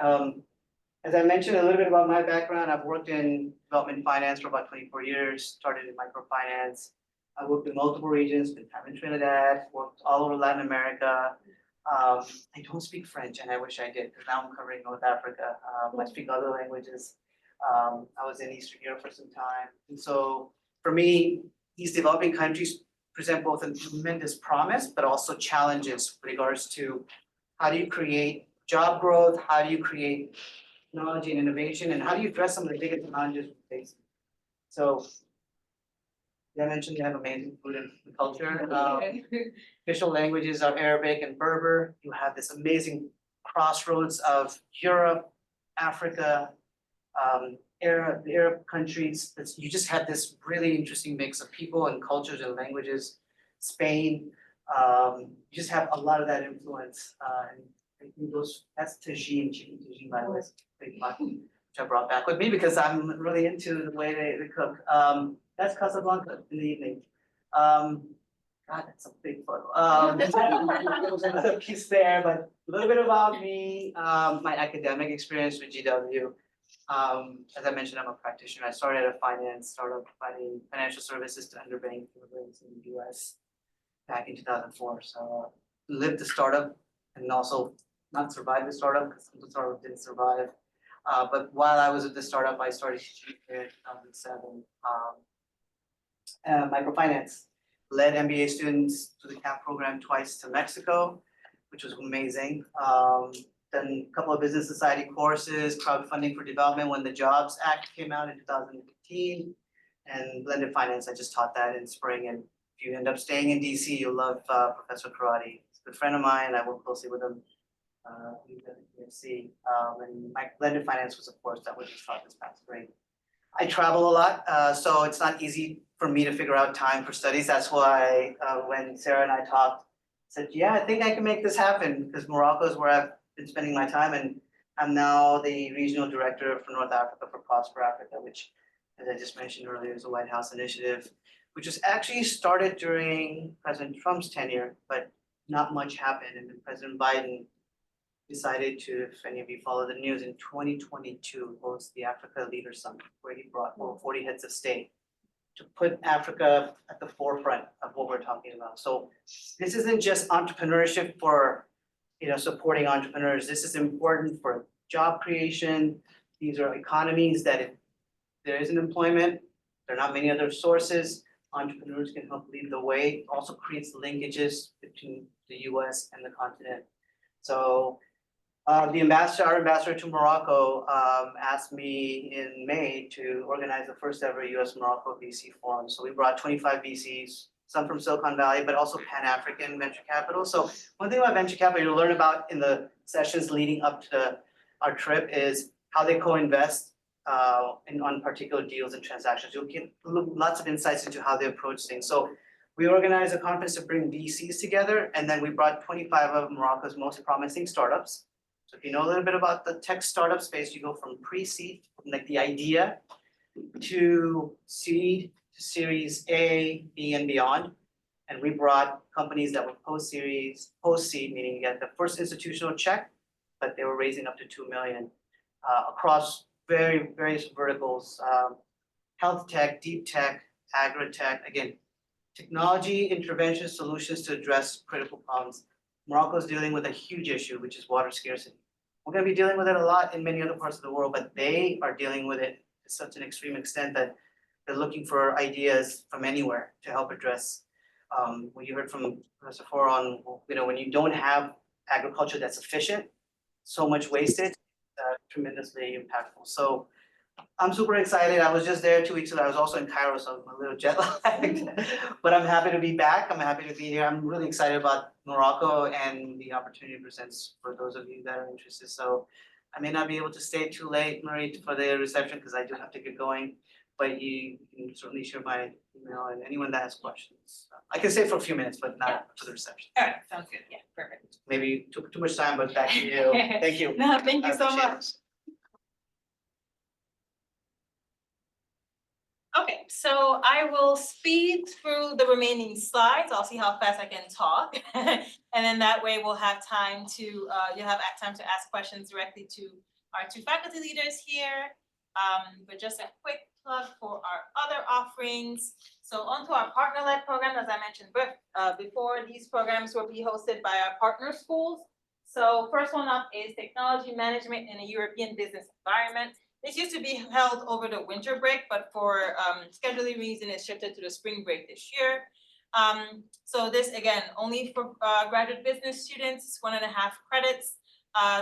As I mentioned a little bit about my background, I've worked in development finance for about 24 years, started in microfinance. I worked in multiple regions, spent time in Trinidad, worked all over Latin America. I don't speak French, and I wish I did, because now I'm covering North Africa. I speak other languages. I was in Eastern Europe for some time. And so for me, these developing countries present both a tremendous promise, but also challenges with regards to how do you create job growth, how do you create technology and innovation, and how do you address some of the biggest challenges we face. So, I mentioned they have amazing food and culture. Official languages are Arabic and Berber. You have this amazing crossroads of Europe, Africa, the Arab countries. You just have this really interesting mix of people and cultures and languages. Spain, you just have a lot of that influence. And I think that's tagine, chicken tagine, by the way, big pot, which I brought back with me because I'm really into the way they cook. That's Casablanca in the evening. God, that's a big photo. There's another piece there, but a little bit about me, my academic experience with GW. As I mentioned, I'm a practitioner. I started at a finance startup providing financial services to underbanked immigrants in the US back in 2004. So lived the startup and also not survived the startup because the startup didn't survive. But while I was at the startup, I started teaching in 2007. Microfinance, led MBA students to the CAP program twice to Mexico, which was amazing. Done a couple of business society courses, crowdfunding for development when the Jobs Act came out in 2015, and blended finance. I just taught that in spring, and if you end up staying in DC, you'll love Professor Karate. He's a good friend of mine. I work closely with him. He's at the PFC, and my blended finance was a course that was just taught this past spring. I travel a lot, so it's not easy for me to figure out time for studies. That's why when Sarah and I talked, I said, yeah, I think I can make this happen because Morocco is where I've been spending my time, and I'm now the regional director for North Africa for Prosper Africa, which, as I just mentioned earlier, is a White House initiative, which was actually started during President Trump's tenure, but not much happened, and then President Biden decided to, if any of you follow the news, in 2022 host the Africa Leaders Summit, where he brought over 40 heads of state to put Africa at the forefront of what we're talking about. So this isn't just entrepreneurship for, supporting entrepreneurs. This is important for job creation. These are economies that if there isn't employment, there are not many other sources. Entrepreneurs can help lead the way. It also creates linkages between the US and the continent. So our ambassador to Morocco asked me in May to organize the first ever US Morocco VC forum. So we brought 25 VCs, some from Silicon Valley, but also Pan-African venture capital. So one thing about venture capital you'll learn about in the sessions leading up to our trip is how they co-invest on particular deals and transactions. You'll get lots of insights into how they approach things. So we organized a conference to bring VCs together, and then we brought 25 of Morocco's most promising startups. So if you know a little bit about the tech startup space, you go from pre-seed, like the idea, to seed, to Series A, B, and beyond. And we brought companies that were post-series, post-seed, meaning you get the first institutional check, but they were raising up to 2 million across various verticals, health tech, deep tech, agri-tech, again, technology intervention solutions to address critical problems. Morocco is dealing with a huge issue, which is water scarcity. We're gonna be dealing with it a lot in many other parts of the world, but they are dealing with it to such an extreme extent that they're looking for ideas from anywhere to help address. What you heard from Professor Four on, when you don't have agriculture that's efficient, so much wastage, tremendously impactful. So I'm super excited. I was just there 2 weeks ago. I was also in Cairo, so I'm a little jet lagged. But I'm happy to be back. I'm happy to be here. I'm really excited about Morocco and the opportunity it presents for those of you that are interested. So I may not be able to stay too late, Marie, for the reception because I do have to get going. But you can certainly share my email and anyone that has questions. I can stay for a few minutes, but not for the reception. All right, sounds good, yeah, perfect. Maybe took too much time, but back to you. Thank you. No, thank I you so appreciate it. much. Okay, so I will speed through the remaining slides. I'll see how fast I can talk. And then that way we'll have time to, you'll have time to ask questions directly to our two faculty leaders here. But just a quick plug for our other offerings. So onto our partner-led program, as I mentioned before, these programs will be hosted by our partner schools. So first one up is Technology Management in a European Business Environment. This used to be held over the winter break, but for scheduling reason, it's shifted to the spring break this year. So this, again, only for graduate business students, 1.5 credits.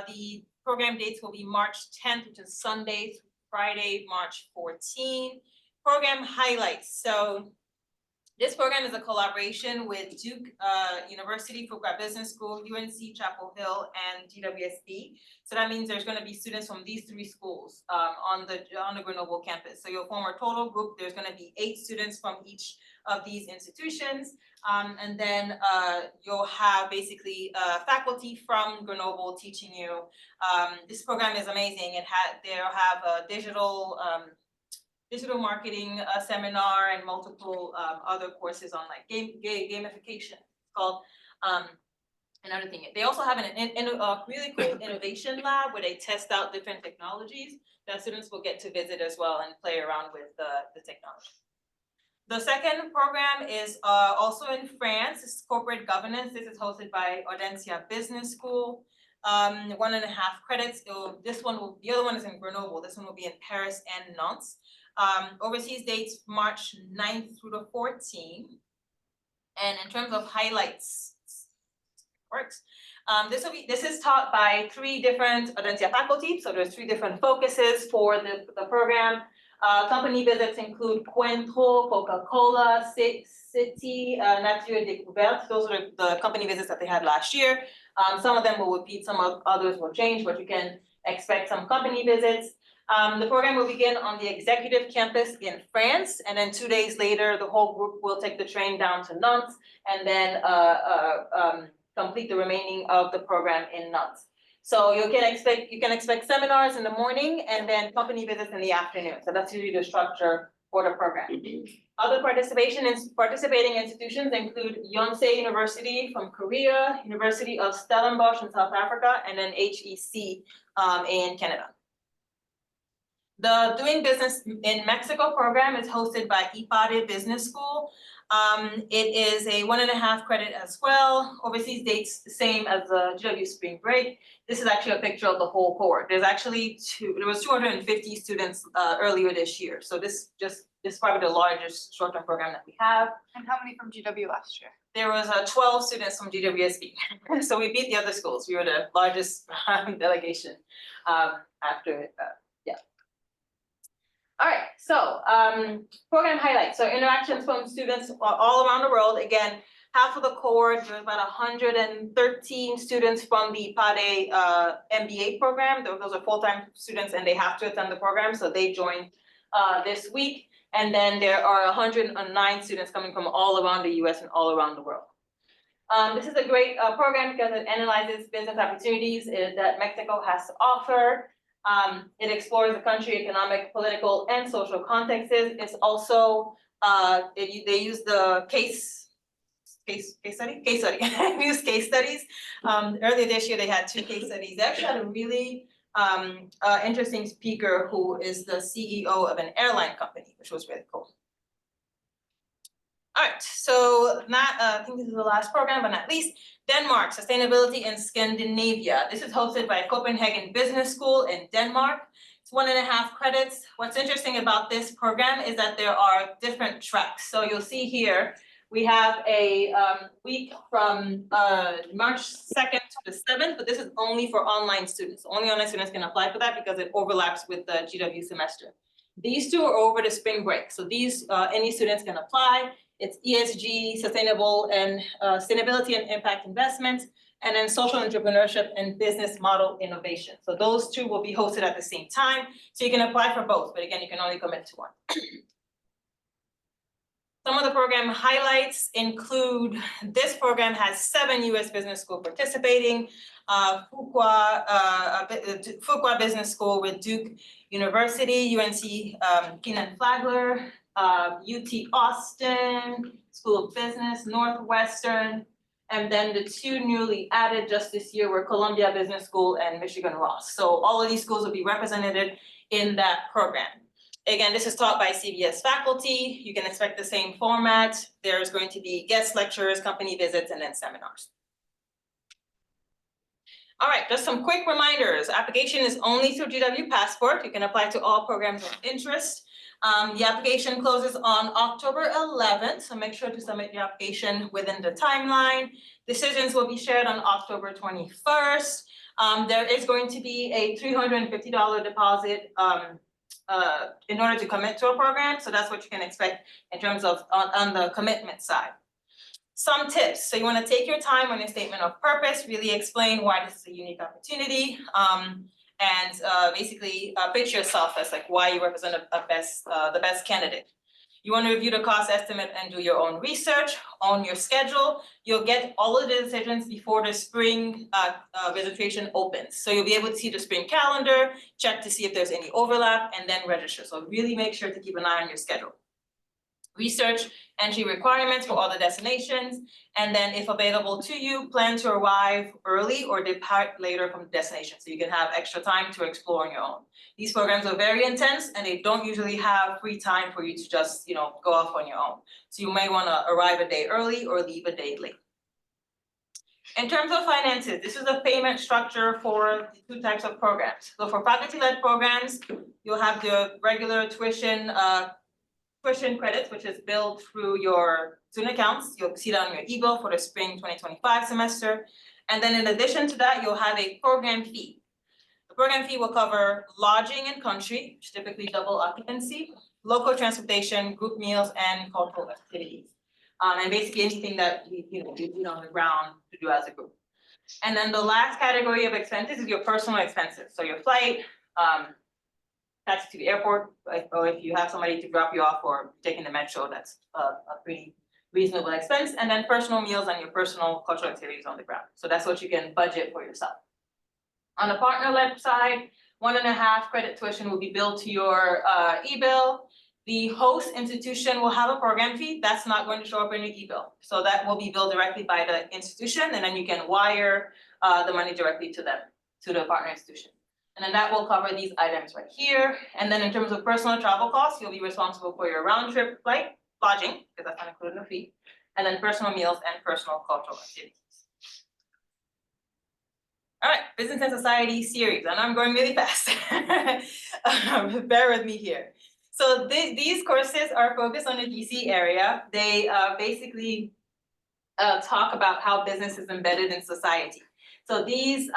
The program dates will be March 10th, which is Sunday through Friday, March 14. Program highlights. So this program is a collaboration with Duke University Fulbright Business School, UNC Chapel Hill, and GWSB. So that means there's going to be students from these 3 schools on the Grenoble campus. So you'll form a total group. There's going to be 8 students from each of these institutions. And then you'll have basically faculty from Grenoble teaching you. This program is amazing. They'll have a digital marketing seminar and multiple other courses on like gamification. It's called another thing. They also have a really cool innovation lab where they test out different technologies that students will get to visit as well and play around with the technology. The second program is also in France. This is corporate governance. This is hosted by Audencia Business School. 1.5 credits. The other one is in Grenoble. This one will be in Paris and Nantes. Overseas dates March 9th through the 14th. And in terms of highlights, this is taught by 3 different Audencia faculty. So there's 3 different focuses for the program. Company visits include Cointreau, Coca-Cola, City, Nature Découverte. Those are the company visits that they had last year. Some of them will repeat, some of others will change, but you can expect some company visits. The program will begin on the executive campus in France, and then 2 days later, the whole group will take the train down to Nantes and then complete the remaining of the program in Nantes. So you can expect seminars in the morning and then company visits in the afternoon. So that's usually the structure for the program. Other participating institutions include Yonsei University from Korea, University of Stellenbosch in South Africa, and then HEC in Canada. The Doing Business in Mexico program is hosted by IPADE Business School. It is a 1.5 credit as well. Overseas dates the same as the GW Spring Break. This is actually a picture of the whole cohort. There was 250 students earlier this year. So this is probably the largest short-term program that we have. And how many from GW last year? There was 12 students from GWSB. So we beat the other schools. We were the largest delegation after. All right, so program highlights. So interactions from students all around the world. Again, half of the cohort, there's about 113 students from the IPADE MBA program. Those are full-time students and they have to attend the program, so they joined this week. And then there are 109 students coming from all around the US and all around the world. This is a great program because it analyzes business opportunities that Mexico has to offer. It explores the country economic, political, and social contexts. It's also, they use the case study, use case studies. Earlier this year, they had 2 case studies. They actually had a really interesting speaker who is the CEO of an airline company, which was really cool. All right, so I think this is the last program, but not least, Denmark, Sustainability in Scandinavia. This is hosted by Copenhagen Business School in Denmark. It's 1.5 credits. What's interesting about this program is that there are different tracks. So you'll see here, we have a week from March 2nd to the 7th, but this is only for online students. Only online students can apply for that because it overlaps with the GW semester. These 2 are over the spring break. So these, any students can apply. It's ESG, sustainability and impact investments, and then social entrepreneurship and business model innovation. So those 2 will be hosted at the same time. So you can apply for both, but again, you can only commit to one. Some of the program highlights include, this program has 7 US business schools participating, Fuqua Business School with Duke University, UNC Keenan Flagler, UT Austin, School of Business, Northwestern, and then the 2 newly added just this year were Columbia Business School and Michigan Ross. So all of these schools will be represented in that program. Again, this is taught by CBS faculty. You can expect the same format. There's going to be guest lectures, company visits, and then seminars. All right, just some quick reminders. Application is only through GW Passport. You can apply to all programs of interest. The application closes on October 11th, so make sure to submit your application within the timeline. Decisions will be shared on October 21st. There is going to be a $350 deposit in order to commit to a program, so that's what you can expect in terms of on the commitment side. Some tips. So you want to take your time on your statement of purpose, really explain why this is a unique opportunity, and basically pitch yourself as like why you represent the best candidate. You want to review the cost estimate and do your own research on your schedule. You'll get all of the decisions before the spring registration opens. So you'll be able to see the spring calendar, check to see if there's any overlap, and then register. So really make sure to keep an eye on your schedule. Research entry requirements for all the destinations, and then if available to you, plan to arrive early or depart later from the destination so you can have extra time to explore on your own. These programs are very intense and they don't usually have free time for you to just, go off on your own. So you may want to arrive a day early or leave a day late. In terms of finances, this is a payment structure for the 2 types of programs. So for faculty-led programs, you'll have the regular tuition credits, which is billed through your student accounts. You'll see that on your e-bill for the spring 2025 semester. And then in addition to that, you'll have a program fee. The program fee will cover lodging in country, which is typically double occupancy, local transportation, group meals, and cultural activities. And basically anything that you do on the ground to do as a group. And then the last category of expenses is your personal expenses. So your flight, taxi to the airport, or if you have somebody to drop you off or taking the metro, that's a pretty reasonable expense. And then personal meals and your personal cultural activities on the ground. So that's what you can budget for yourself. On the partner-led side, 1.5 credit tuition will be billed to your e-bill. The host institution will have a program fee. That's not going to show up in your e-bill. So that will be billed directly by the institution, and then you can wire the money directly to them, to the partner institution. And then that will cover these items right here. And then in terms of personal travel costs, you'll be responsible for your round trip flight, lodging, because that's not included in the fee, and then personal meals and personal cultural activities. All right, Business and Society series, and I'm going really fast. Bear with me here. So these courses are focused on the DC area. They basically talk about how business is embedded in society. So these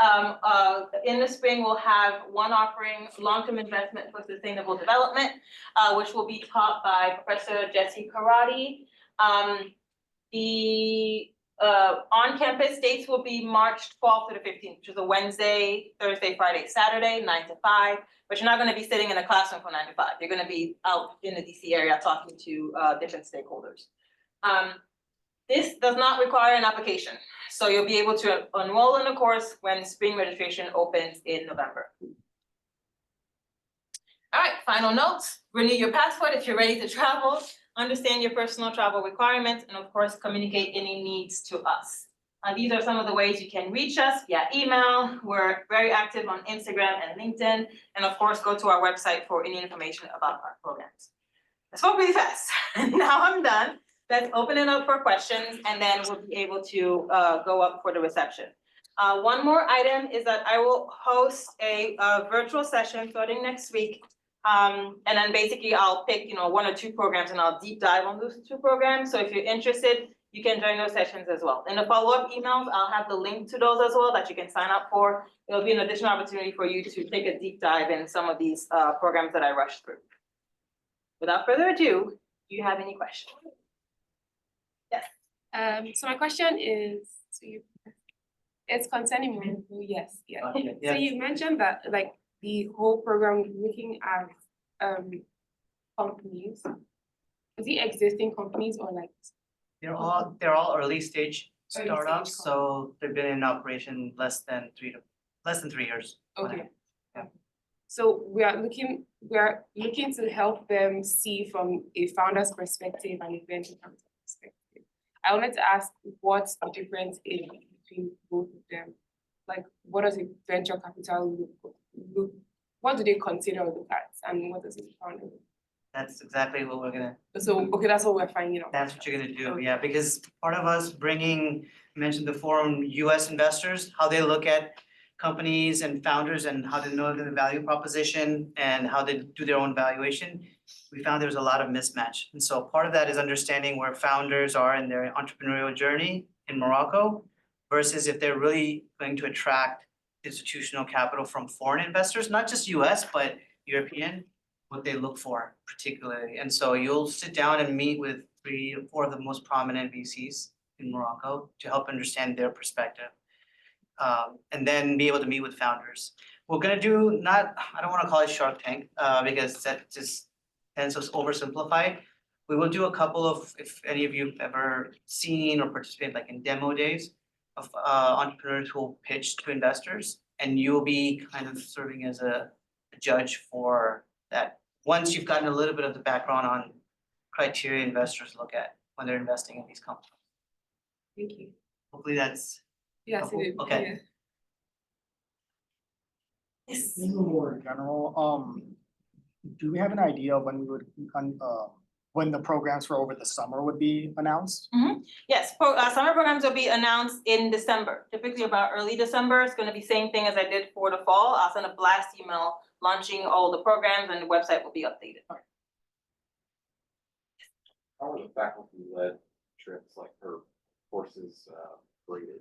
in the spring we'll have one offering, long-term investment for sustainable development, which will be taught by Professor Jesse Karate. The on-campus dates will be March 12th to the 15th, which is a Wednesday, Thursday, Friday, Saturday, 9 to 5. But you're not going to be sitting in a classroom from 9 to 5. You're going to be out in the DC area talking to different stakeholders. This does not require an application. So you'll be able to enroll in the course when spring registration opens in November. All right, final notes, renew your passport if you're ready to travel, understand your personal travel requirements, and of course, communicate any needs to us. These are some of the ways you can reach us via email. We're very active on Instagram and LinkedIn, and of course, go to our website for any information about our programs. I spoke really fast. Now I'm done. Let's open it up for questions, and then we'll be able to go up for the reception. One more item is that I will host a virtual session starting next week. And then basically I'll pick, 1 or 2 programs and I'll deep dive on those 2 programs. So if you're interested, you can join those sessions as well. In the follow-up emails, I'll have the link to those as well that you can sign up for. It'll be an additional opportunity for you to take a deep dive in some of these programs that I rushed through. Without further ado, do you have any questions? Yes. So my question is, it's concerning Morocco, yes. So you mentioned that like the whole program looking at companies. Is it existing companies or like? They're all early stage Early startups, stage so they've been in operation less than 3 years. Okay. Yeah. So we are looking to help them see from a founder's perspective and a venture capital perspective. I wanted to ask what's the difference in between both of them? Like, what does a venture capital look, what do they consider or look at, and what does a founder look? That's exactly what we're gonna, So, okay, that's what we're finding out. that's what you're gonna do, Okay. yeah, because part of us bringing, I mentioned the forum, US investors, how they look at companies and founders and how they know the value proposition and how they do their own valuation, we found there's a lot of mismatch. And so part of that is understanding where founders are in their entrepreneurial journey in Morocco versus if they're really going to attract institutional capital from foreign investors, not just US, but European, what they look for particularly. And so you'll sit down and meet with 3 or 4 of the most prominent VCs in Morocco to help understand their perspective. And then be able to meet with founders. We're gonna do I don't wanna call it Shark Tank, because that just tends to oversimplify. We will do a couple of, if any of you have ever seen or participated like in demo days of entrepreneurs who will pitch to investors, and you'll be kind of serving as a judge for that. Once you've gotten a little bit of the background on criteria investors look at when they're investing in these companies. Thank you. Hopefully that's Yes, it is. Okay. Yeah. Yes. This is more general, do we have an idea of when we would, when the programs for over the summer would be announced? Yes, summer programs will be announced in December, typically about early December. It's gonna be same thing as I did for the fall. I'll send a blast email launching all the programs and the website will be updated. How are the faculty-led trips, like her courses, graded?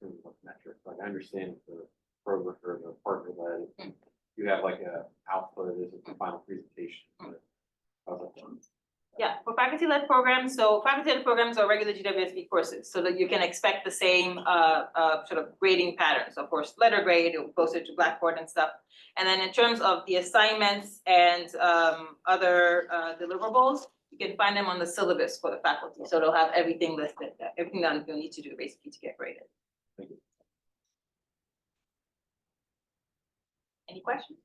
In terms of metrics, like I understand the program or the partner-led, you have like a output as a final presentation, but how's that done? Yeah, for faculty-led programs, so faculty-led programs are regular GWSB courses, so that you can expect the same sort of grading patterns. Of course, letter grade, posted to Blackboard and stuff. And then in terms of the assignments and other deliverables, you can find them on the syllabus for the faculty. So they'll have everything listed, everything that you'll need to do basically to get graded. Thank you. Any questions?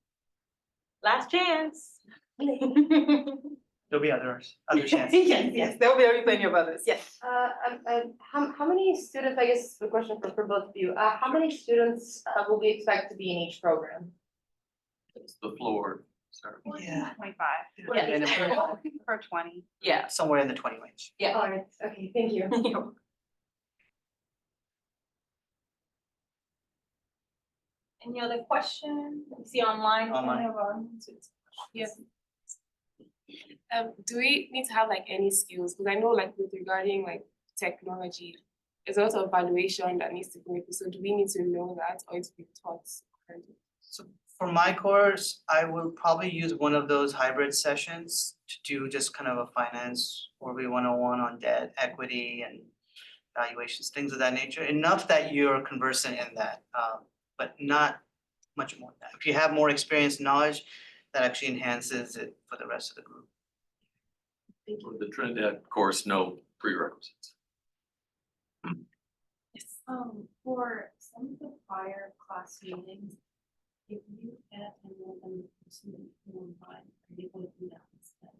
Last chance. There'll be other chances. Yes, there will be plenty of others, yes. How many students, I guess the question for both of you, how many students will we expect to be in each program? It's the floor, sorry. Yeah. 25. Yeah. And if we're Looking for 20. Yeah, somewhere in the 20 range. yeah. All right, okay, thank you. Any other questions? Let me see online. Online. Yes. Do we need to have like any skills? Because I know like with regarding like technology, there's a lot of evaluation that needs to go into. So do we need to know that or it's being taught? So for my course, I will probably use one of those hybrid sessions to do just kind of a finance or we 101 on debt, equity and valuations, things of that nature. Enough that you're conversant in that, but not much more than that. If you have more experience and knowledge, that actually enhances it for the rest of the group. For the Trinidad course, no prerequisites. For some of the prior class meetings, If you add another person online, are you going to do that instead?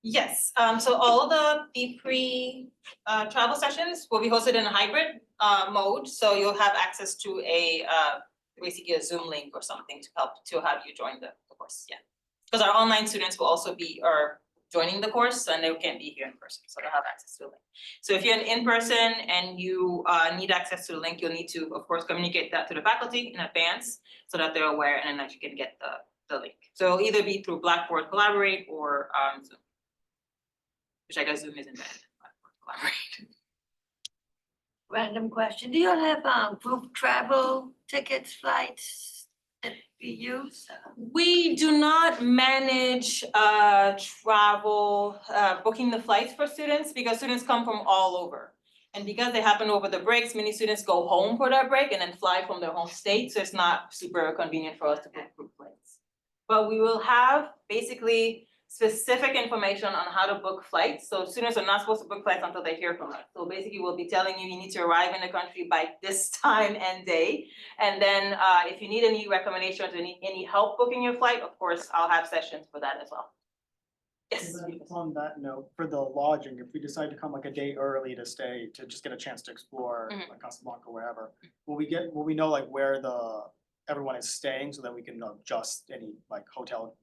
Yes, so all of the travel sessions will be hosted in a hybrid mode, so you'll have access to a basically a Zoom link or something to have you join the course, yeah. Because our online students will also are joining the course and they can't be here in person, so they'll have access to the link. So if you're in person and you need access to the link, you'll need to, of course, communicate that to the faculty in advance so that they're aware and that you can get the link. So it'll either be through Blackboard Collaborate or Zoom. Which I guess Zoom isn't bad. Collaborate. Random question, do you all have group travel tickets, flights that we use? We do not manage travel, booking the flights for students because students come from all over. And because they happen over the breaks, many students go home for their break and then fly from their home state, so it's not super convenient for us to book group flights. But we will have basically specific information on how to book flights. So students are not supposed to book flights until they hear from us. So basically we'll be telling you need to arrive in the country by this time and day. And then if you need any recommendations or any help booking your flight, of course, I'll have sessions for that as well. Yes. On that note, for the lodging, if we decide to come like a day early to stay, to just get a chance to explore Mhm. like Casablanca or wherever, will we know like where everyone is staying so that we can adjust any like hotel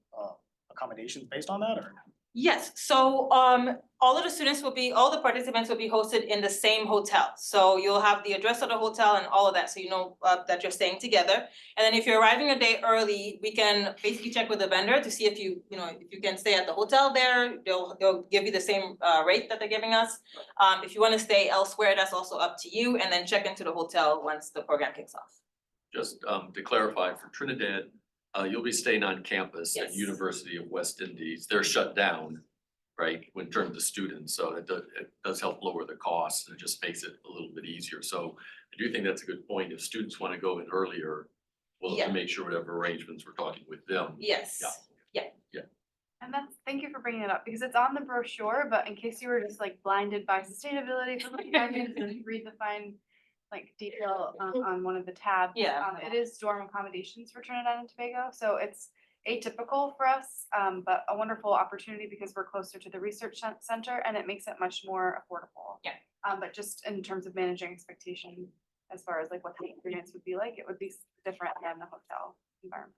accommodations based on that, or? Yes, so all the participants will be hosted in the same hotel. So you'll have the address of the hotel and all of that, so you know that you're staying together. And then if you're arriving a day early, we can basically check with the vendor to see if you can stay at the hotel there. They'll give you the same rate that they're giving us. If you want to stay elsewhere, that's also up to you, and then check into the hotel once the program kicks off. Just to clarify, for Trinidad, you'll be staying on campus at Yes. University of West Indies. They're shut down, right, in terms of students, so it does help lower the costs, and it just makes it a little bit easier. So I do think that's a good point. If students want to go in earlier, we'll have Yeah. to make sure whatever arrangements we're talking with them. Yes. And thank you for bringing it up, because it's on the brochure, but in case you were just like blinded by sustainability, for looking at it and read the fine like detail on one of the tabs. Yeah. It is dorm accommodations for Trinidad and Tobago, so it's atypical for us, but a wonderful opportunity because we're closer to the research center and it makes it much more affordable. Yeah. But just in terms of managing expectation, as far as like what the experience would be like, it would be different than the hotel environment.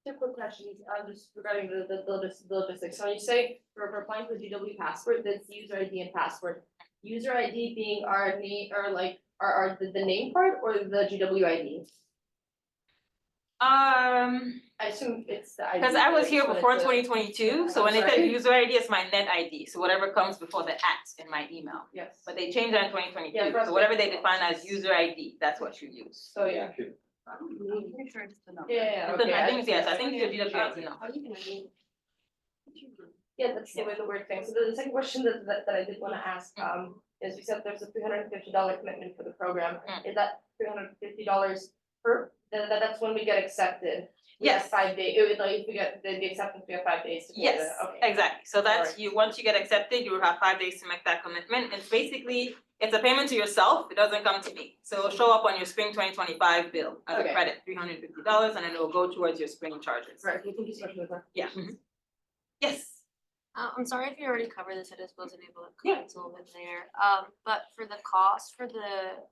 Two quick questions, just regarding the logistics. So when you say for applying for GW passport, that's user ID and passport. User ID being our name or like the name part or the GW ID? I assume it's the ID. Because I was just here wanted before to- 2022, so when they said Sorry. user ID, it's my net ID, so whatever comes before the @ in my email. Yes. But they changed that in 2022, Yeah, so whatever they define as user ID, that's what you use. So yeah. I'm pretty sure it's the number. Yeah, It's a- okay. I think it's, yes, I think it's a GW ID now. How do you know? Yeah, that's the way the word thing. So the second question that I did wanna ask, is you said there's a $350 commitment for the program. Mm. Is that $350 that's when we get accepted? We have Yes. 5 days, it would like, if we get the acceptance, we have 5 days to pay Yes, the, okay. exactly, so that's Alright. you, once you get accepted, you will have 5 days to make that commitment, it's basically, it's a payment to yourself, it doesn't come to me. So it'll show up on your spring 2025 bill as a Okay. credit, $350, and then it will go towards your spring charges. Right, thank you so much for the Yeah. Yes. I'm sorry if you already covered this, I just wasn't able to Yeah. comment a little bit there. But for the cost for the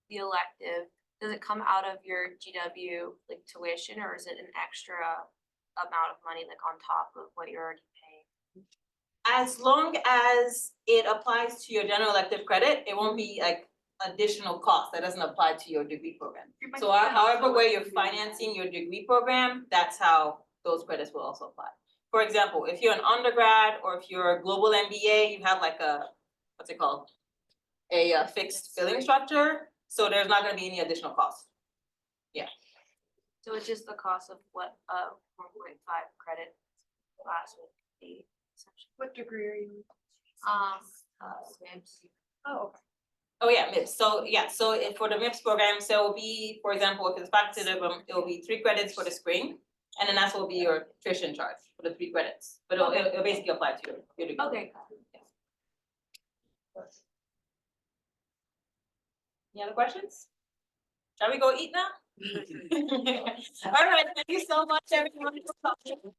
elective, does it come out of your GW like tuition, or is it an extra amount of money like on top of what you're already paying? As long as it applies to your general elective credit, it won't be like additional cost, that doesn't apply to your degree program. So however way you're financing your degree program, that's how those credits will also apply. For example, if you're an undergrad or if you're a global MBA, you have like a, what's it called? A fixed billing structure, so there's not gonna be any additional cost. So it's just the cost of what 1.5 credit class would be essentially. What degree are you? SWIMS. Oh, okay. Oh, yeah, MIPS, so yeah, so if for the MIPS program, so it will be, for example, if it's facultative, it will be 3 credits for the spring. And then that's what will be your tuition charge for the 3 credits, but it'll basically apply to your degree. Okay. Any other questions? Shall we go eat now? All right, thank you so much, everyone. for coming.